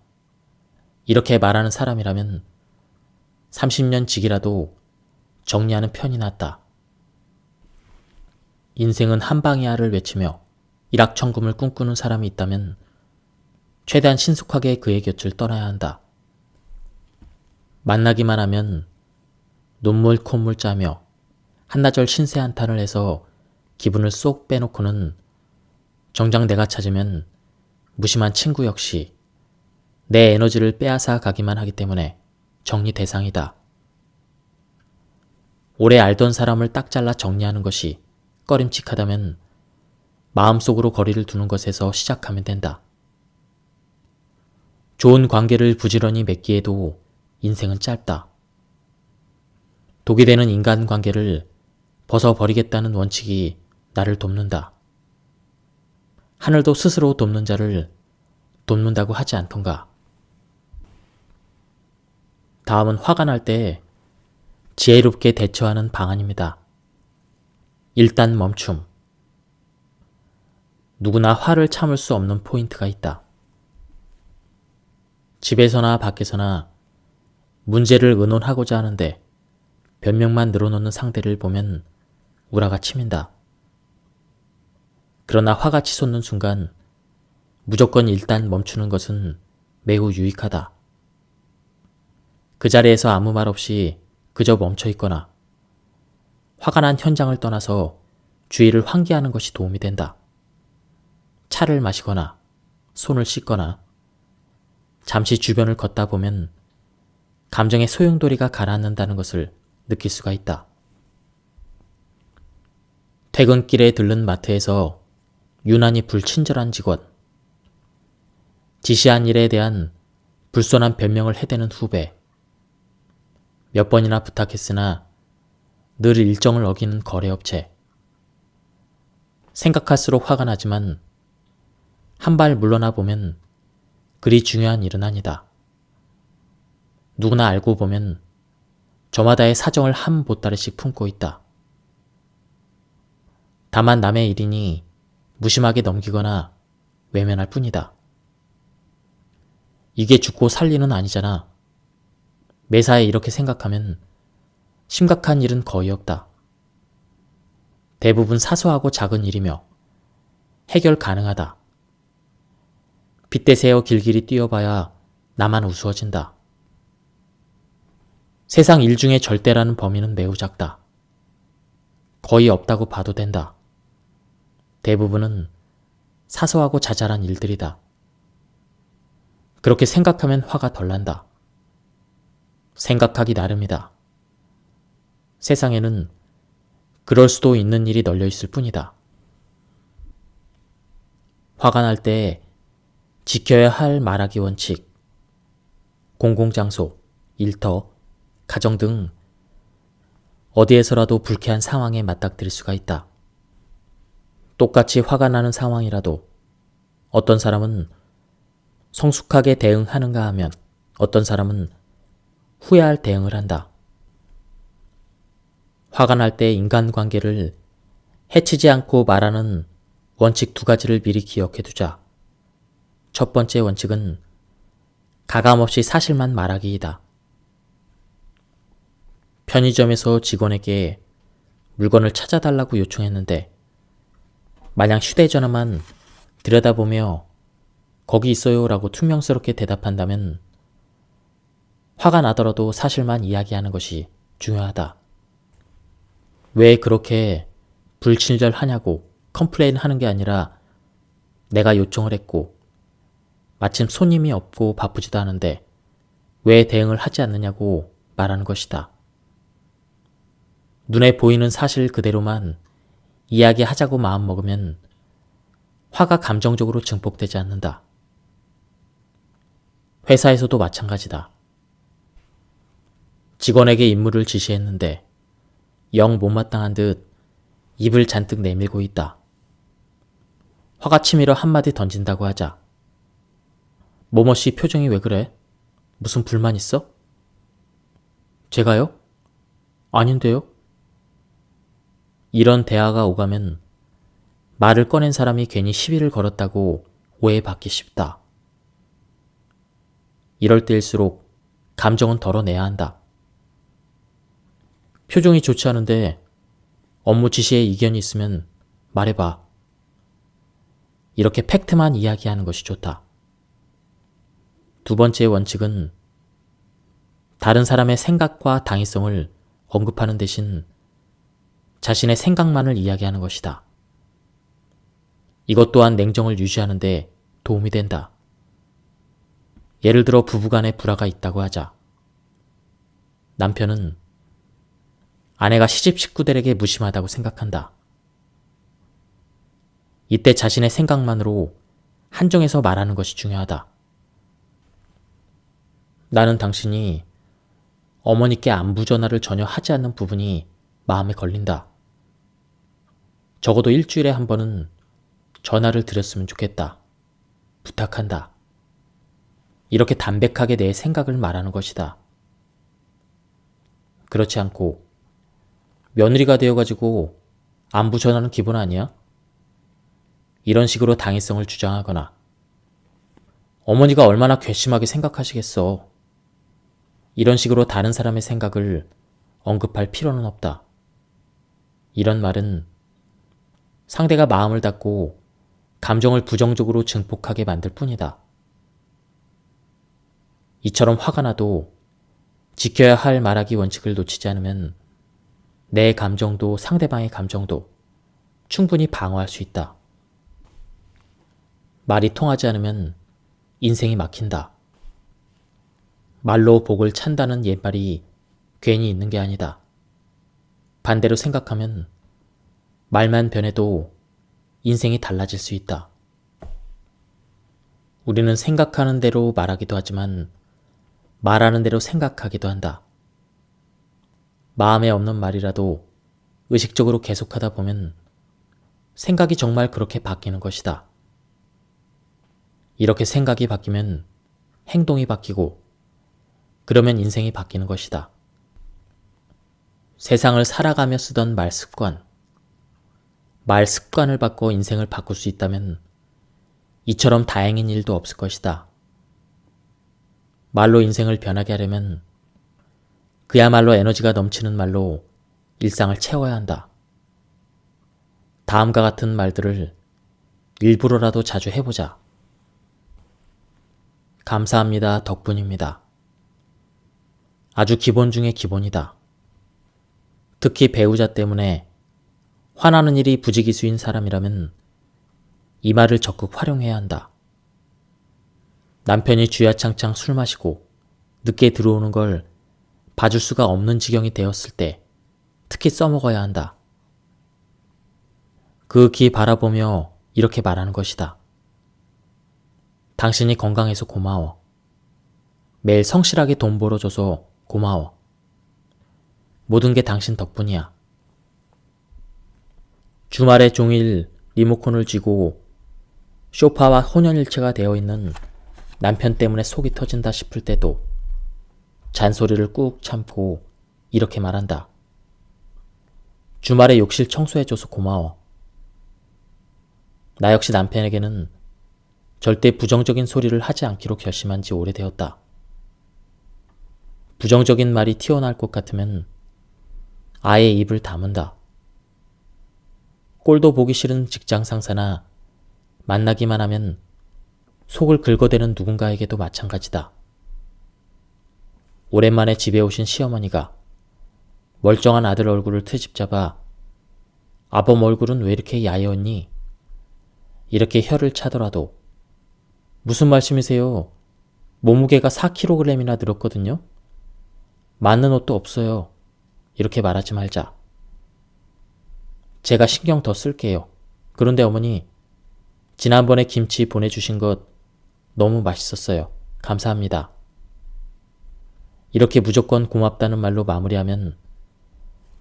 이렇게 말하는 사람이라면 30년 지기라도 정리하는 편이 낫다. 인생은 한 방이야를 외치며 일확천금을 꿈꾸는 사람이 있다면 최대한 신속하게 그의 곁을 떠나야 한다. 만나기만 하면 눈물 콧물 짜며 한나절 신세 한탄을 해서 기분을 쏙 빼놓고는 정작 내가 찾으면 무심한 친구 역시 내 에너지를 빼앗아 가기만 하기 때문에 정리 대상이다. 오래 알던 사람을 딱 잘라 정리하는 것이 꺼림칙하다면 마음속으로 거리를 두는 것에서 시작하면 된다. 좋은 관계를 부지런히 맺기에도 인생은 짧다. 독이 되는 인간관계를 벗어버리겠다는 원칙이 나를 돕는다. 하늘도 스스로 돕는 자를 돕는다고 하지 않던가. 다음은 화가 날 때 지혜롭게 대처하는 방안입니다. 일단 멈춤. 누구나 화를 참을 수 없는 포인트가 있다. 집에서나 밖에서나 문제를 의논하고자 하는데 변명만 늘어놓는 상대를 보면 우라가 치민다. 그러나 화가 치솟는 순간 무조건 일단 멈추는 것은 매우 유익하다. 그 자리에서 아무 말 없이 그저 멈춰 있거나 화가 난 현장을 떠나서 주위를 환기하는 것이 도움이 된다. 차를 마시거나 손을 씻거나 잠시 주변을 걷다 보면 감정의 소용돌이가 가라앉는다는 것을 느낄 수가 있다. 퇴근길에 들른 마트에서 유난히 불친절한 직원, 지시한 일에 대한 불손한 변명을 해대는 후배, 몇 번이나 부탁했으나 늘 일정을 어기는 거래업체. 생각할수록 화가 나지만 한 발 물러나 보면 그리 중요한 일은 아니다. 누구나 알고 보면 저마다의 사정을 한 보따리씩 품고 있다. 다만 남의 일이니 무심하게 넘기거나 외면할 뿐이다. 이게 죽고 살 일은 아니잖아. 매사에 이렇게 생각하면 심각한 일은 거의 없다. 대부분 사소하고 작은 일이며 해결 가능하다. 빗대 세어 길길이 뛰어봐야 나만 우스워진다. 세상 일 중에 절대라는 범위는 매우 작다. 거의 없다고 봐도 된다. 대부분은 사소하고 자잘한 일들이다. 그렇게 생각하면 화가 덜 난다. 생각하기 나름이다. 세상에는 그럴 수도 있는 일이 널려 있을 뿐이다. 화가 날 때 지켜야 할 말하기 원칙, 공공장소, 일터, 가정 등 어디에서라도 불쾌한 상황에 맞닥뜨릴 수가 있다. 똑같이 화가 나는 상황이라도 어떤 사람은 성숙하게 대응하는가 하면 어떤 사람은 후회할 대응을 한다. 화가 날 때 인간관계를 해치지 않고 말하는 원칙 2가지를 미리 기억해 두자. 첫 번째 원칙은 가감없이 사실만 말하기이다. 편의점에서 직원에게 물건을 찾아달라고 요청했는데 마냥 휴대전화만 들여다보며 거기 있어요 라고 퉁명스럽게 대답한다면 화가 나더라도 사실만 이야기하는 것이 중요하다. 왜 그렇게 불친절하냐고 컴플레인 하는 게 아니라 내가 요청을 했고 마침 손님이 없고 바쁘지도 않은데 왜 대응을 하지 않느냐고 말하는 것이다. 눈에 보이는 사실 그대로만 이야기하자고 마음먹으면 화가 감정적으로 증폭되지 않는다. 회사에서도 마찬가지다. 직원에게 임무를 지시했는데 영 못마땅한 듯 입을 잔뜩 내밀고 있다. 화가 치밀어 한마디 던진다고 하자. 뭐뭐씨 표정이 왜 그래? 무슨 불만 있어? 제가요? 아닌데요? 이런 대화가 오가면 말을 꺼낸 사람이 괜히 시비를 걸었다고 오해받기 쉽다. 이럴 때일수록 감정은 덜어내야 한다. 표정이 좋지 않은데 업무 지시에 이견이 있으면 말해봐. 이렇게 팩트만 이야기하는 것이 좋다. 2번째 원칙은 다른 사람의 생각과 당위성을 언급하는 대신 자신의 생각만을 이야기하는 것이다. 이것 또한 냉정을 유지하는 데 도움이 된다. 예를 들어 부부간에 불화가 있다고 하자. 남편은 아내가 시집 식구들에게 무심하다고 생각한다. 이때 자신의 생각만으로 한정해서 말하는 것이 중요하다. 나는 당신이 어머니께 안부 전화를 전혀 하지 않는 부분이 마음에 걸린다. 적어도 일주일에 한 번은 전화를 드렸으면 좋겠다. 부탁한다. 이렇게 담백하게 내 생각을 말하는 것이다. 그렇지 않고 며느리가 되어가지고 안부 전화는 기본 아니야? 이런 식으로 당위성을 주장하거나 어머니가 얼마나 괘씸하게 생각하시겠어. 이런 식으로 다른 사람의 생각을 언급할 필요는 없다. 이런 말은 상대가 마음을 닫고 감정을 부정적으로 증폭하게 만들 뿐이다. 이처럼 화가 나도 지켜야 할 말하기 원칙을 놓치지 않으면 내 감정도 상대방의 감정도 충분히 방어할 수 있다. 말이 통하지 않으면 인생이 막힌다. 말로 복을 찬다는 옛말이 괜히 있는 게 아니다. 반대로 생각하면 말만 변해도 인생이 달라질 수 있다. 우리는 생각하는 대로 말하기도 하지만 말하는 대로 생각하기도 한다. 마음에 없는 말이라도 의식적으로 계속하다 보면 생각이 정말 그렇게 바뀌는 것이다. 이렇게 생각이 바뀌면 행동이 바뀌고 그러면 인생이 바뀌는 것이다. 세상을 살아가며 쓰던 말 습관을 바꿔 인생을 바꿀 수 있다면 이처럼 다행인 일도 없을 것이다. 말로 인생을 변하게 하려면 그야말로 에너지가 넘치는 말로 일상을 채워야 한다. 다음과 같은 말들을 일부러라도 자주 해보자. 감사합니다. 덕분입니다. 아주 기본 중에 기본이다. 특히 배우자 때문에 화나는 일이 부지기수인 사람이라면 이 말을 적극 활용해야 한다. 남편이 주야창창 술 마시고 늦게 들어오는 걸 봐줄 수가 없는 지경이 되었을 때 특히 써먹어야 한다. 그 기 바라보며 이렇게 말하는 것이다. 당신이 건강해서 고마워. 매일 성실하게 돈 벌어줘서 고마워. 모든 게 당신 덕분이야. 주말에 종일 리모컨을 쥐고 소파와 혼연일체가 되어 있는 남편 때문에 속이 터진다 싶을 때도 잔소리를 꾹 참고 이렇게 말한다. 주말에 욕실 청소해줘서 고마워. 나 역시 남편에게는 절대 부정적인 소리를 하지 않기로 결심한 지 오래되었다. 부정적인 말이 튀어나올 것 같으면 아예 입을 다문다. 꼴도 보기 싫은 직장 상사나 만나기만 하면 속을 긁어대는 누군가에게도 마찬가지다. 오랜만에 집에 오신 시어머니가 멀쩡한 아들 얼굴을 트집잡아 아범 얼굴은 왜 이렇게 야였니? 이렇게 혀를 차더라도 무슨 말씀이세요? 몸무게가 4kg이나 늘었거든요? 맞는 옷도 없어요. 이렇게 말하지 말자. 제가 신경 더 쓸게요. 그런데 어머니, 지난번에 김치 보내주신 것 너무 맛있었어요. 감사합니다. 이렇게 무조건 고맙다는 말로 마무리하면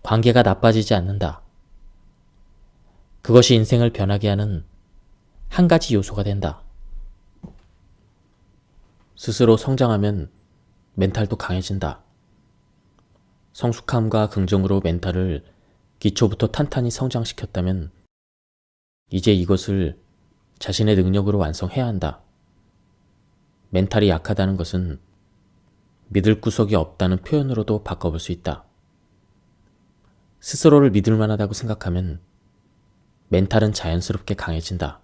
관계가 나빠지지 않는다. 그것이 인생을 변하게 하는 한 가지 요소가 된다. 스스로 성장하면 멘탈도 강해진다. 성숙함과 긍정으로 멘탈을 기초부터 탄탄히 성장시켰다면 이제 이것을 자신의 능력으로 완성해야 한다. 멘탈이 약하다는 것은 믿을 구석이 없다는 표현으로도 바꿔볼 수 있다. 스스로를 믿을 만하다고 생각하면 멘탈은 자연스럽게 강해진다.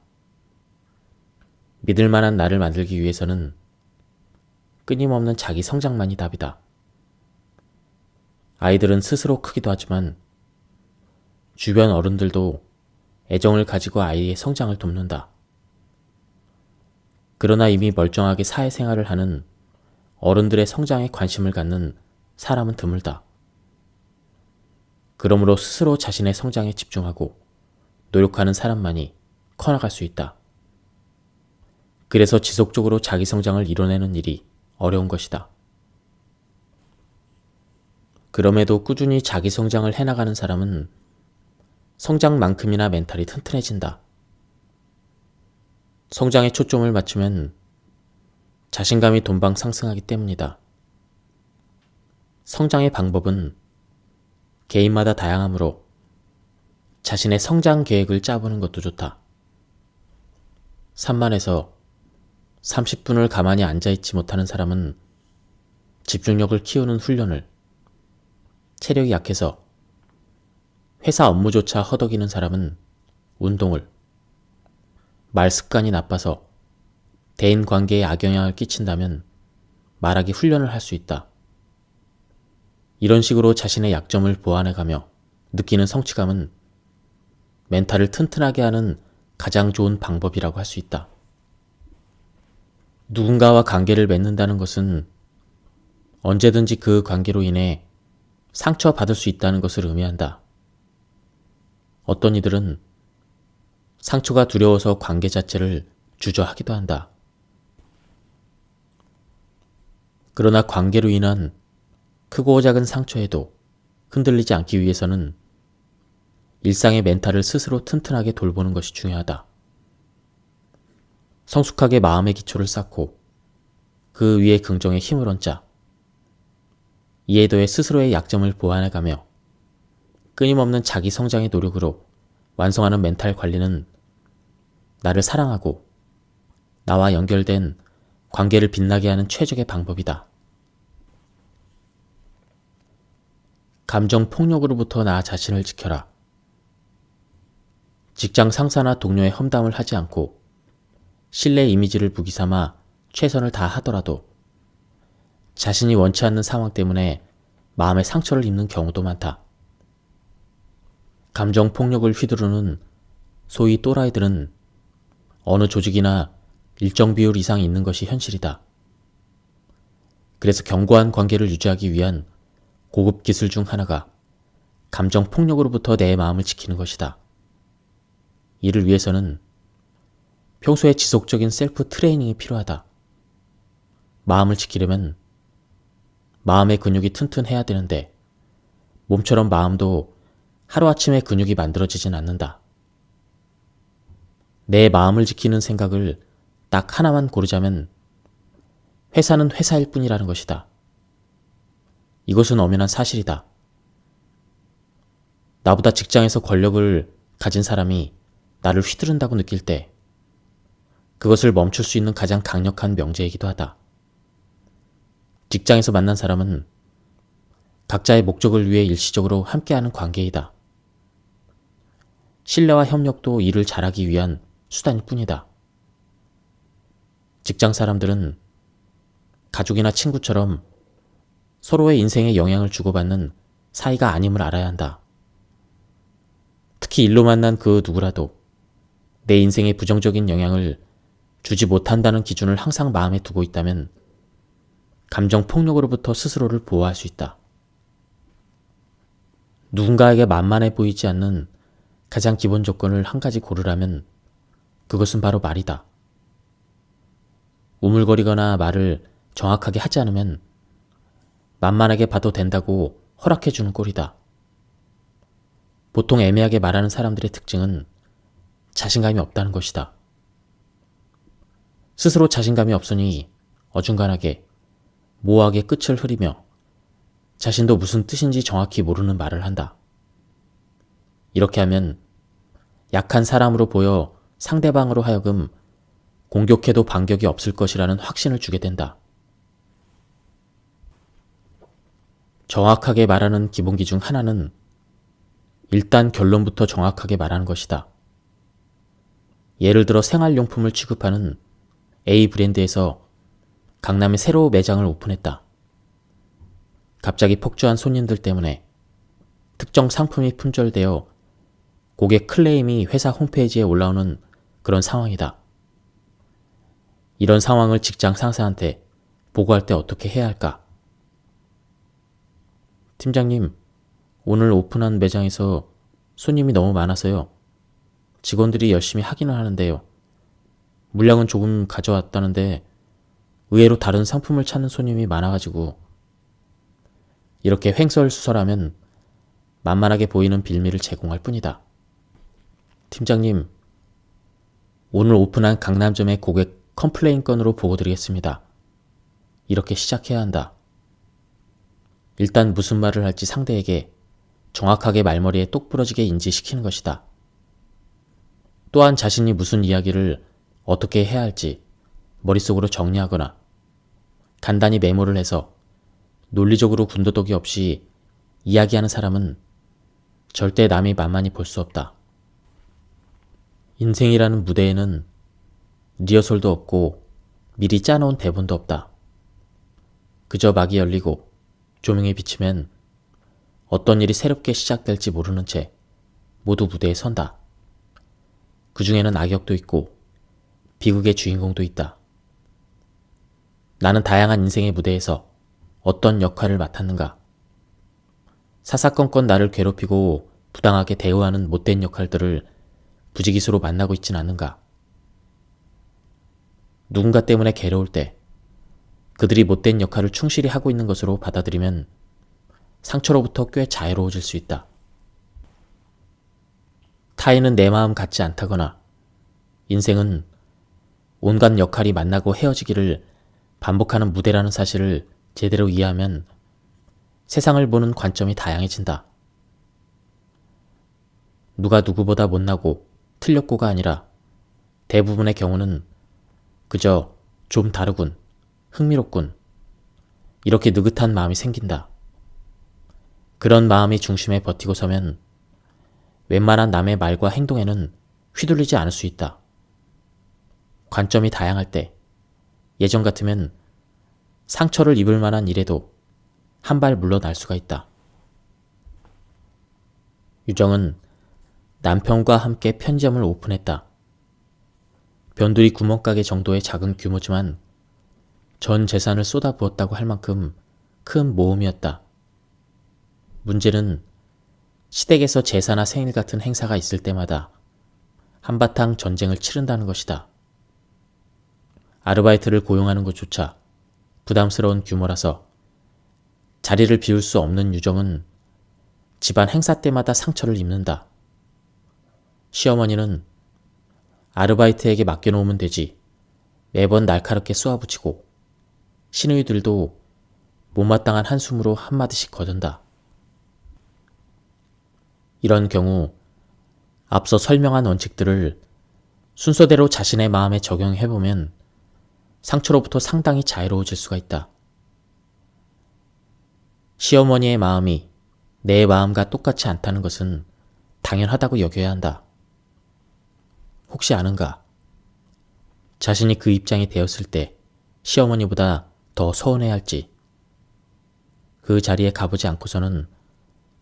믿을 만한 나를 만들기 위해서는 끊임없는 자기 성장만이 답이다. 아이들은 스스로 크기도 하지만 주변 어른들도 애정을 가지고 아이의 성장을 돕는다. 그러나 이미 멀쩡하게 사회생활을 하는 어른들의 성장에 관심을 갖는 사람은 드물다. 그러므로 스스로 자신의 성장에 집중하고 노력하는 사람만이 커나갈 수 있다. 그래서 지속적으로 자기 성장을 이뤄내는 일이 어려운 것이다. 그럼에도 꾸준히 자기 성장을 해나가는 사람은 성장만큼이나 멘탈이 튼튼해진다. 성장에 초점을 맞추면 자신감이 돈방 상승하기 때문이다. 성장의 방법은 개인마다 다양하므로 자신의 성장 계획을 짜보는 것도 좋다. 산만해서 30분을 가만히 앉아있지 못하는 사람은 집중력을 키우는 훈련을, 체력이 약해서 회사 업무조차 허덕이는 사람은 운동을, 말 습관이 나빠서 대인 관계에 악영향을 끼친다면 말하기 훈련을 할 수 있다. 이런 식으로 자신의 약점을 보완해가며 느끼는 성취감은 멘탈을 튼튼하게 하는 가장 좋은 방법이라고 할 수 있다. 누군가와 관계를 맺는다는 것은 언제든지 그 관계로 인해 상처받을 수 있다는 것을 의미한다. 어떤 이들은 상처가 두려워서 관계 자체를 주저하기도 한다. 그러나 관계로 인한 크고 작은 상처에도 흔들리지 않기 위해서는 일상의 멘탈을 스스로 튼튼하게 돌보는 것이 중요하다. 성숙하게 마음의 기초를 쌓고 그 위에 긍정의 힘을 얹자. 이에 더해 스스로의 약점을 보완해가며 끊임없는 자기 성장의 노력으로 완성하는 멘탈 관리는 나를 사랑하고 나와 연결된 관계를 빛나게 하는 최적의 방법이다. 감정 폭력으로부터 나 자신을 지켜라. 직장 상사나 동료의 험담을 하지 않고 신뢰 이미지를 무기 삼아 최선을 다하더라도 자신이 원치 않는 상황 때문에 마음의 상처를 입는 경우도 많다. 감정 폭력을 휘두르는 소위 또라이들은 어느 조직이나 일정 비율 이상 있는 것이 현실이다. 그래서 견고한 관계를 유지하기 위한 고급 기술 중 하나가 감정 폭력으로부터 내 마음을 지키는 것이다. 이를 위해서는 평소에 지속적인 셀프 트레이닝이 필요하다. 마음을 지키려면 마음의 근육이 튼튼해야 되는데 몸처럼 마음도 하루아침에 근육이 만들어지진 않는다. 내 마음을 지키는 생각을 딱 하나만 고르자면 회사는 회사일 뿐이라는 것이다. 이것은 엄연한 사실이다. 나보다 직장에서 권력을 가진 사람이 나를 휘두른다고 느낄 때 그것을 멈출 수 있는 가장 강력한 명제이기도 하다. 직장에서 만난 사람은 각자의 목적을 위해 일시적으로 함께하는 관계이다. 신뢰와 협력도 일을 잘하기 위한 수단일 뿐이다. 직장 사람들은 가족이나 친구처럼 서로의 인생에 영향을 주고받는 사이가 아님을 알아야 한다. 특히 일로 만난 그 누구라도 내 인생에 부정적인 영향을 주지 못한다는 기준을 항상 마음에 두고 있다면 감정 폭력으로부터 스스로를 보호할 수 있다. 누군가에게 만만해 보이지 않는 가장 기본 조건을 한 가지 고르라면 그것은 바로 말이다. 우물거리거나 말을 정확하게 하지 않으면 만만하게 봐도 된다고 허락해주는 꼴이다. 보통 애매하게 말하는 사람들의 특징은 자신감이 없다는 것이다. 스스로 자신감이 없으니 어중간하게 모호하게 끝을 흐리며 자신도 무슨 뜻인지 정확히 모르는 말을 한다. 이렇게 하면 약한 사람으로 보여 상대방으로 하여금 공격해도 반격이 없을 것이라는 확신을 주게 된다. 정확하게 말하는 기본기 중 하나는 일단 결론부터 정확하게 말하는 것이다. 예를 들어 생활용품을 취급하는 A 브랜드에서 강남에 새로 매장을 오픈했다. 갑자기 폭주한 손님들 때문에 특정 상품이 품절되어 고객 클레임이 회사 홈페이지에 올라오는 그런 상황이다. 이런 상황을 직장 상사한테 보고할 때 어떻게 해야 할까? 팀장님, 오늘 오픈한 매장에서 손님이 너무 많아서요. 직원들이 열심히 하기는 하는데요. 물량은 조금 가져왔다는데 의외로 다른 상품을 찾는 손님이 많아가지고 이렇게 횡설수설하면 만만하게 보이는 빌미를 제공할 뿐이다. 팀장님, 오늘 오픈한 강남점의 고객 컴플레인 건으로 보고드리겠습니다. 이렇게 시작해야 한다. 일단 무슨 말을 할지 상대에게 정확하게 말머리에 똑부러지게 인지시키는 것이다. 또한 자신이 무슨 이야기를 어떻게 해야 할지 머릿속으로 정리하거나 간단히 메모를 해서 논리적으로 군더더기 없이 이야기하는 사람은 절대 남이 만만히 볼 수 없다. 인생이라는 무대에는 리허설도 없고 미리 짜놓은 대본도 없다. 그저 막이 열리고 조명이 비치면 어떤 일이 새롭게 시작될지 모르는 채 모두 무대에 선다. 그 중에는 악역도 있고 비극의 주인공도 있다. 나는 다양한 인생의 무대에서 어떤 역할을 맡았는가? 사사건건 나를 괴롭히고 부당하게 대우하는 못된 역할들을 부지기수로 만나고 있진 않는가? 누군가 때문에 괴로울 때 그들이 못된 역할을 충실히 하고 있는 것으로 받아들이면 상처로부터 꽤 자유로워질 수 있다. 타인은 내 마음 같지 않다거나 인생은 온갖 역할이 만나고 헤어지기를 반복하는 무대라는 사실을 제대로 이해하면 세상을 보는 관점이 다양해진다. 누가 누구보다 못나고 틀렸고가 아니라 대부분의 경우는 그저 좀 다르군, 흥미롭군, 이렇게 느긋한 마음이 생긴다. 그런 마음이 중심에 버티고 서면 웬만한 남의 말과 행동에는 휘둘리지 않을 수 있다. 관점이 다양할 때 예전 같으면 상처를 입을 만한 일에도 한 발 물러날 수가 있다. 유정은 남편과 함께 편의점을 오픈했다. 변두리 구멍가게 정도의 작은 규모지만 전 재산을 쏟아부었다고 할 만큼 큰 모험이었다. 문제는 시댁에서 제사나 생일 같은 행사가 있을 때마다 한바탕 전쟁을 치른다는 것이다. 아르바이트를 고용하는 것조차 부담스러운 규모라서 자리를 비울 수 없는 유정은 집안 행사 때마다 상처를 입는다. 시어머니는 아르바이트에게 맡겨놓으면 되지 매번 날카롭게 쏘아붙이고 시누이들도 못마땅한 한숨으로 한마디씩 거둔다. 이런 경우 앞서 설명한 원칙들을 순서대로 자신의 마음에 적용해보면 상처로부터 상당히 자유로워질 수가 있다. 시어머니의 마음이 내 마음과 똑같지 않다는 것은 당연하다고 여겨야 한다. 혹시 아는가? 자신이 그 입장이 되었을 때 시어머니보다 더 서운해할지. 그 자리에 가보지 않고서는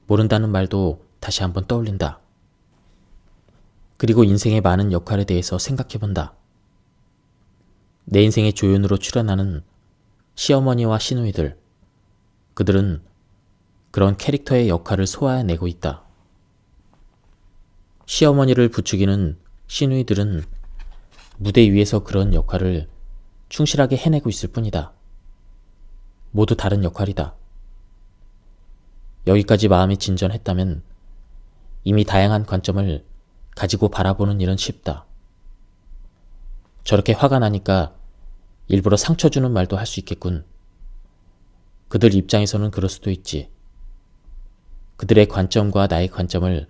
모른다는 말도 다시 한번 떠올린다. 그리고 인생의 많은 역할에 대해서 생각해본다. 내 인생의 조연으로 출연하는 시어머니와 시누이들, 그들은 그런 캐릭터의 역할을 소화해내고 있다. 시어머니를 부추기는 시누이들은 무대 위에서 그런 역할을 충실하게 해내고 있을 뿐이다. 모두 다른 역할이다. 여기까지 마음이 진전했다면 이미 다양한 관점을 가지고 바라보는 일은 쉽다. 저렇게 화가 나니까 일부러 상처 주는 말도 할 수 있겠군. 그들 입장에서는 그럴 수도 있지. 그들의 관점과 나의 관점을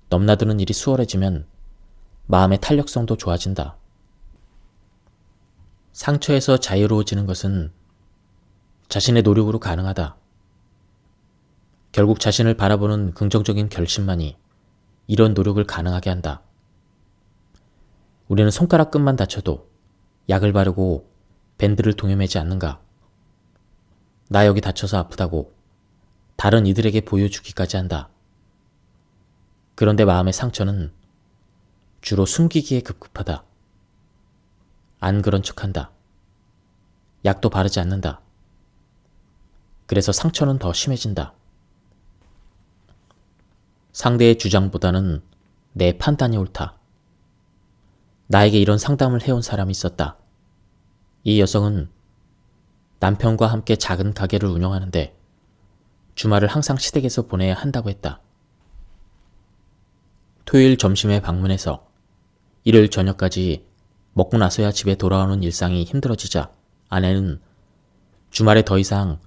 넘나드는 일이 수월해지면 마음의 탄력성도 좋아진다. 상처에서 자유로워지는 것은 자신의 노력으로 가능하다. 결국 자신을 바라보는 긍정적인 결심만이 이런 노력을 가능하게 한다. 우리는 손가락 끝만 다쳐도 약을 바르고 밴드를 동여매지 않는가? 나 여기 다쳐서 아프다고 다른 이들에게 보여주기까지 한다. 그런데 마음의 상처는 주로 숨기기에 급급하다. 안 그런 척한다. 약도 바르지 않는다. 그래서 상처는 더 심해진다. 상대의 주장보다는 내 판단이 옳다. 나에게 이런 상담을 해온 사람이 있었다. 이 여성은 남편과 함께 작은 가게를 운영하는데 주말을 항상 시댁에서 보내야 한다고 했다. 토요일 점심에 방문해서 일요일 저녁까지 먹고 나서야 집에 돌아오는 일상이 힘들어지자 아내는 주말에 더 이상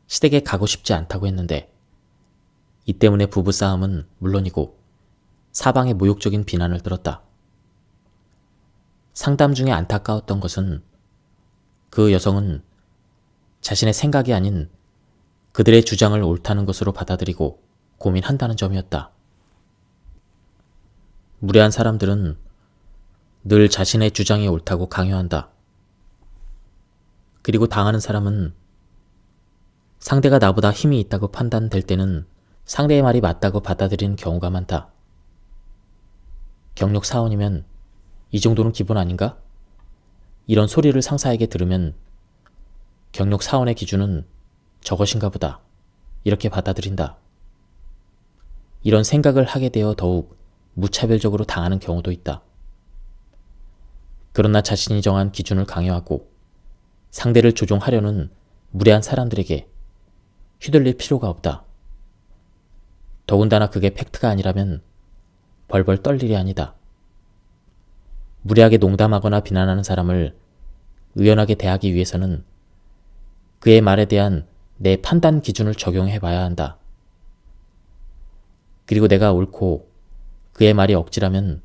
시댁에 가고 싶지 않다고 했는데 이 때문에 부부싸움은 물론이고 사방의 모욕적인 비난을 들었다. 상담 중에 안타까웠던 것은 그 여성은 자신의 생각이 아닌 그들의 주장을 옳다는 것으로 받아들이고 고민한다는 점이었다. 무례한 사람들은 늘 자신의 주장이 옳다고 강요한다. 그리고 당하는 사람은 상대가 나보다 힘이 있다고 판단될 때는 상대의 말이 맞다고 받아들이는 경우가 많다. 경력 사원이면 이 정도는 기본 아닌가? 이런 소리를 상사에게 들으면 경력 사원의 기준은 저것인가 보다. 이렇게 받아들인다. 이런 생각을 하게 되어 더욱 무차별적으로 당하는 경우도 있다. 그러나 자신이 정한 기준을 강요하고 상대를 조종하려는 무례한 사람들에게 휘둘릴 필요가 없다. 더군다나 그게 팩트가 아니라면 벌벌 떨 일이 아니다. 무례하게 농담하거나 비난하는 사람을 의연하게 대하기 위해서는 그의 말에 대한 내 판단 기준을 적용해 봐야 한다. 그리고 내가 옳고 그의 말이 억지라면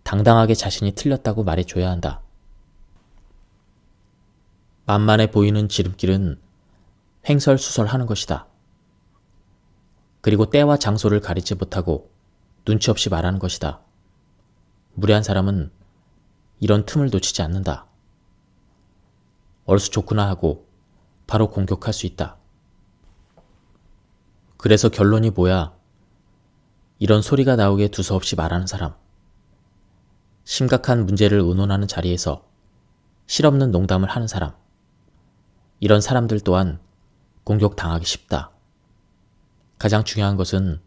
당당하게 자신이 틀렸다고 말해줘야 한다. 만만해 보이는 지름길은 횡설수설하는 것이다. 그리고 때와 장소를 가리지 못하고 눈치 없이 말하는 것이다. 무례한 사람은 이런 틈을 놓치지 않는다. 얼쑤 좋구나 하고 바로 공격할 수 있다. 그래서 결론이 뭐야? 이런 소리가 나오게 두서없이 말하는 사람. 심각한 문제를 의논하는 자리에서 실없는 농담을 하는 사람. 이런 사람들 또한 공격당하기 쉽다. 가장 중요한 것은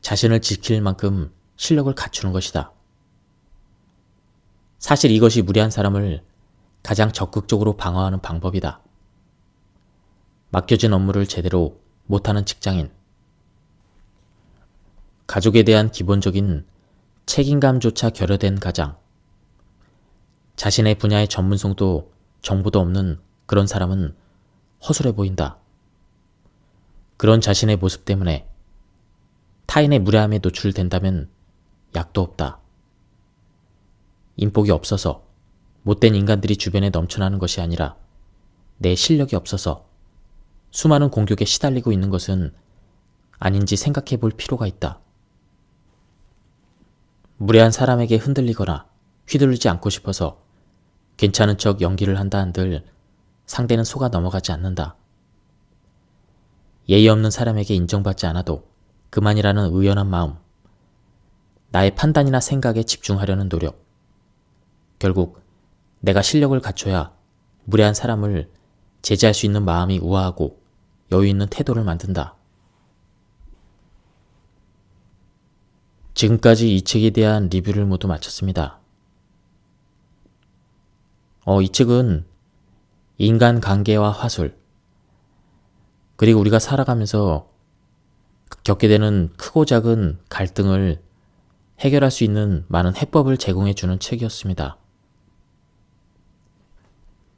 자신을 지킬 만큼 실력을 갖추는 것이다. 사실 이것이 무례한 사람을 가장 적극적으로 방어하는 방법이다. 맡겨진 업무를 제대로 못하는 직장인, 가족에 대한 기본적인 책임감조차 결여된 가장, 자신의 분야의 전문성도 정보도 없는 그런 사람은 허술해 보인다. 그런 자신의 모습 때문에 타인의 무례함에 노출된다면 약도 없다. 인복이 없어서 못된 인간들이 주변에 넘쳐나는 것이 아니라 내 실력이 없어서 수많은 공격에 시달리고 있는 것은 아닌지 생각해 볼 필요가 있다. 무례한 사람에게 흔들리거나 휘둘리지 않고 싶어서 괜찮은 척 연기를 한다 한들 상대는 속아 넘어가지 않는다. 예의 없는 사람에게 인정받지 않아도 그만이라는 의연한 마음, 나의 판단이나 생각에 집중하려는 노력, 결국 내가 실력을 갖춰야 무례한 사람을 제지할 수 있는 마음이 우아하고 여유 있는 태도를 만든다. 지금까지 이 책에 대한 리뷰를 모두 마쳤습니다. 이 책은 인간관계와 화술, 그리고 우리가 살아가면서 겪게 되는 크고 작은 갈등을 해결할 수 있는 많은 해법을 제공해 주는 책이었습니다.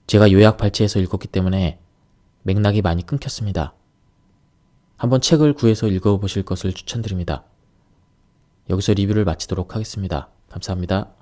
제가 요약 발췌해서 읽었기 때문에 맥락이 많이 끊겼습니다. 한번 책을 구해서 읽어보실 것을 추천드립니다. 여기서 리뷰를 마치도록 하겠습니다. 감사합니다.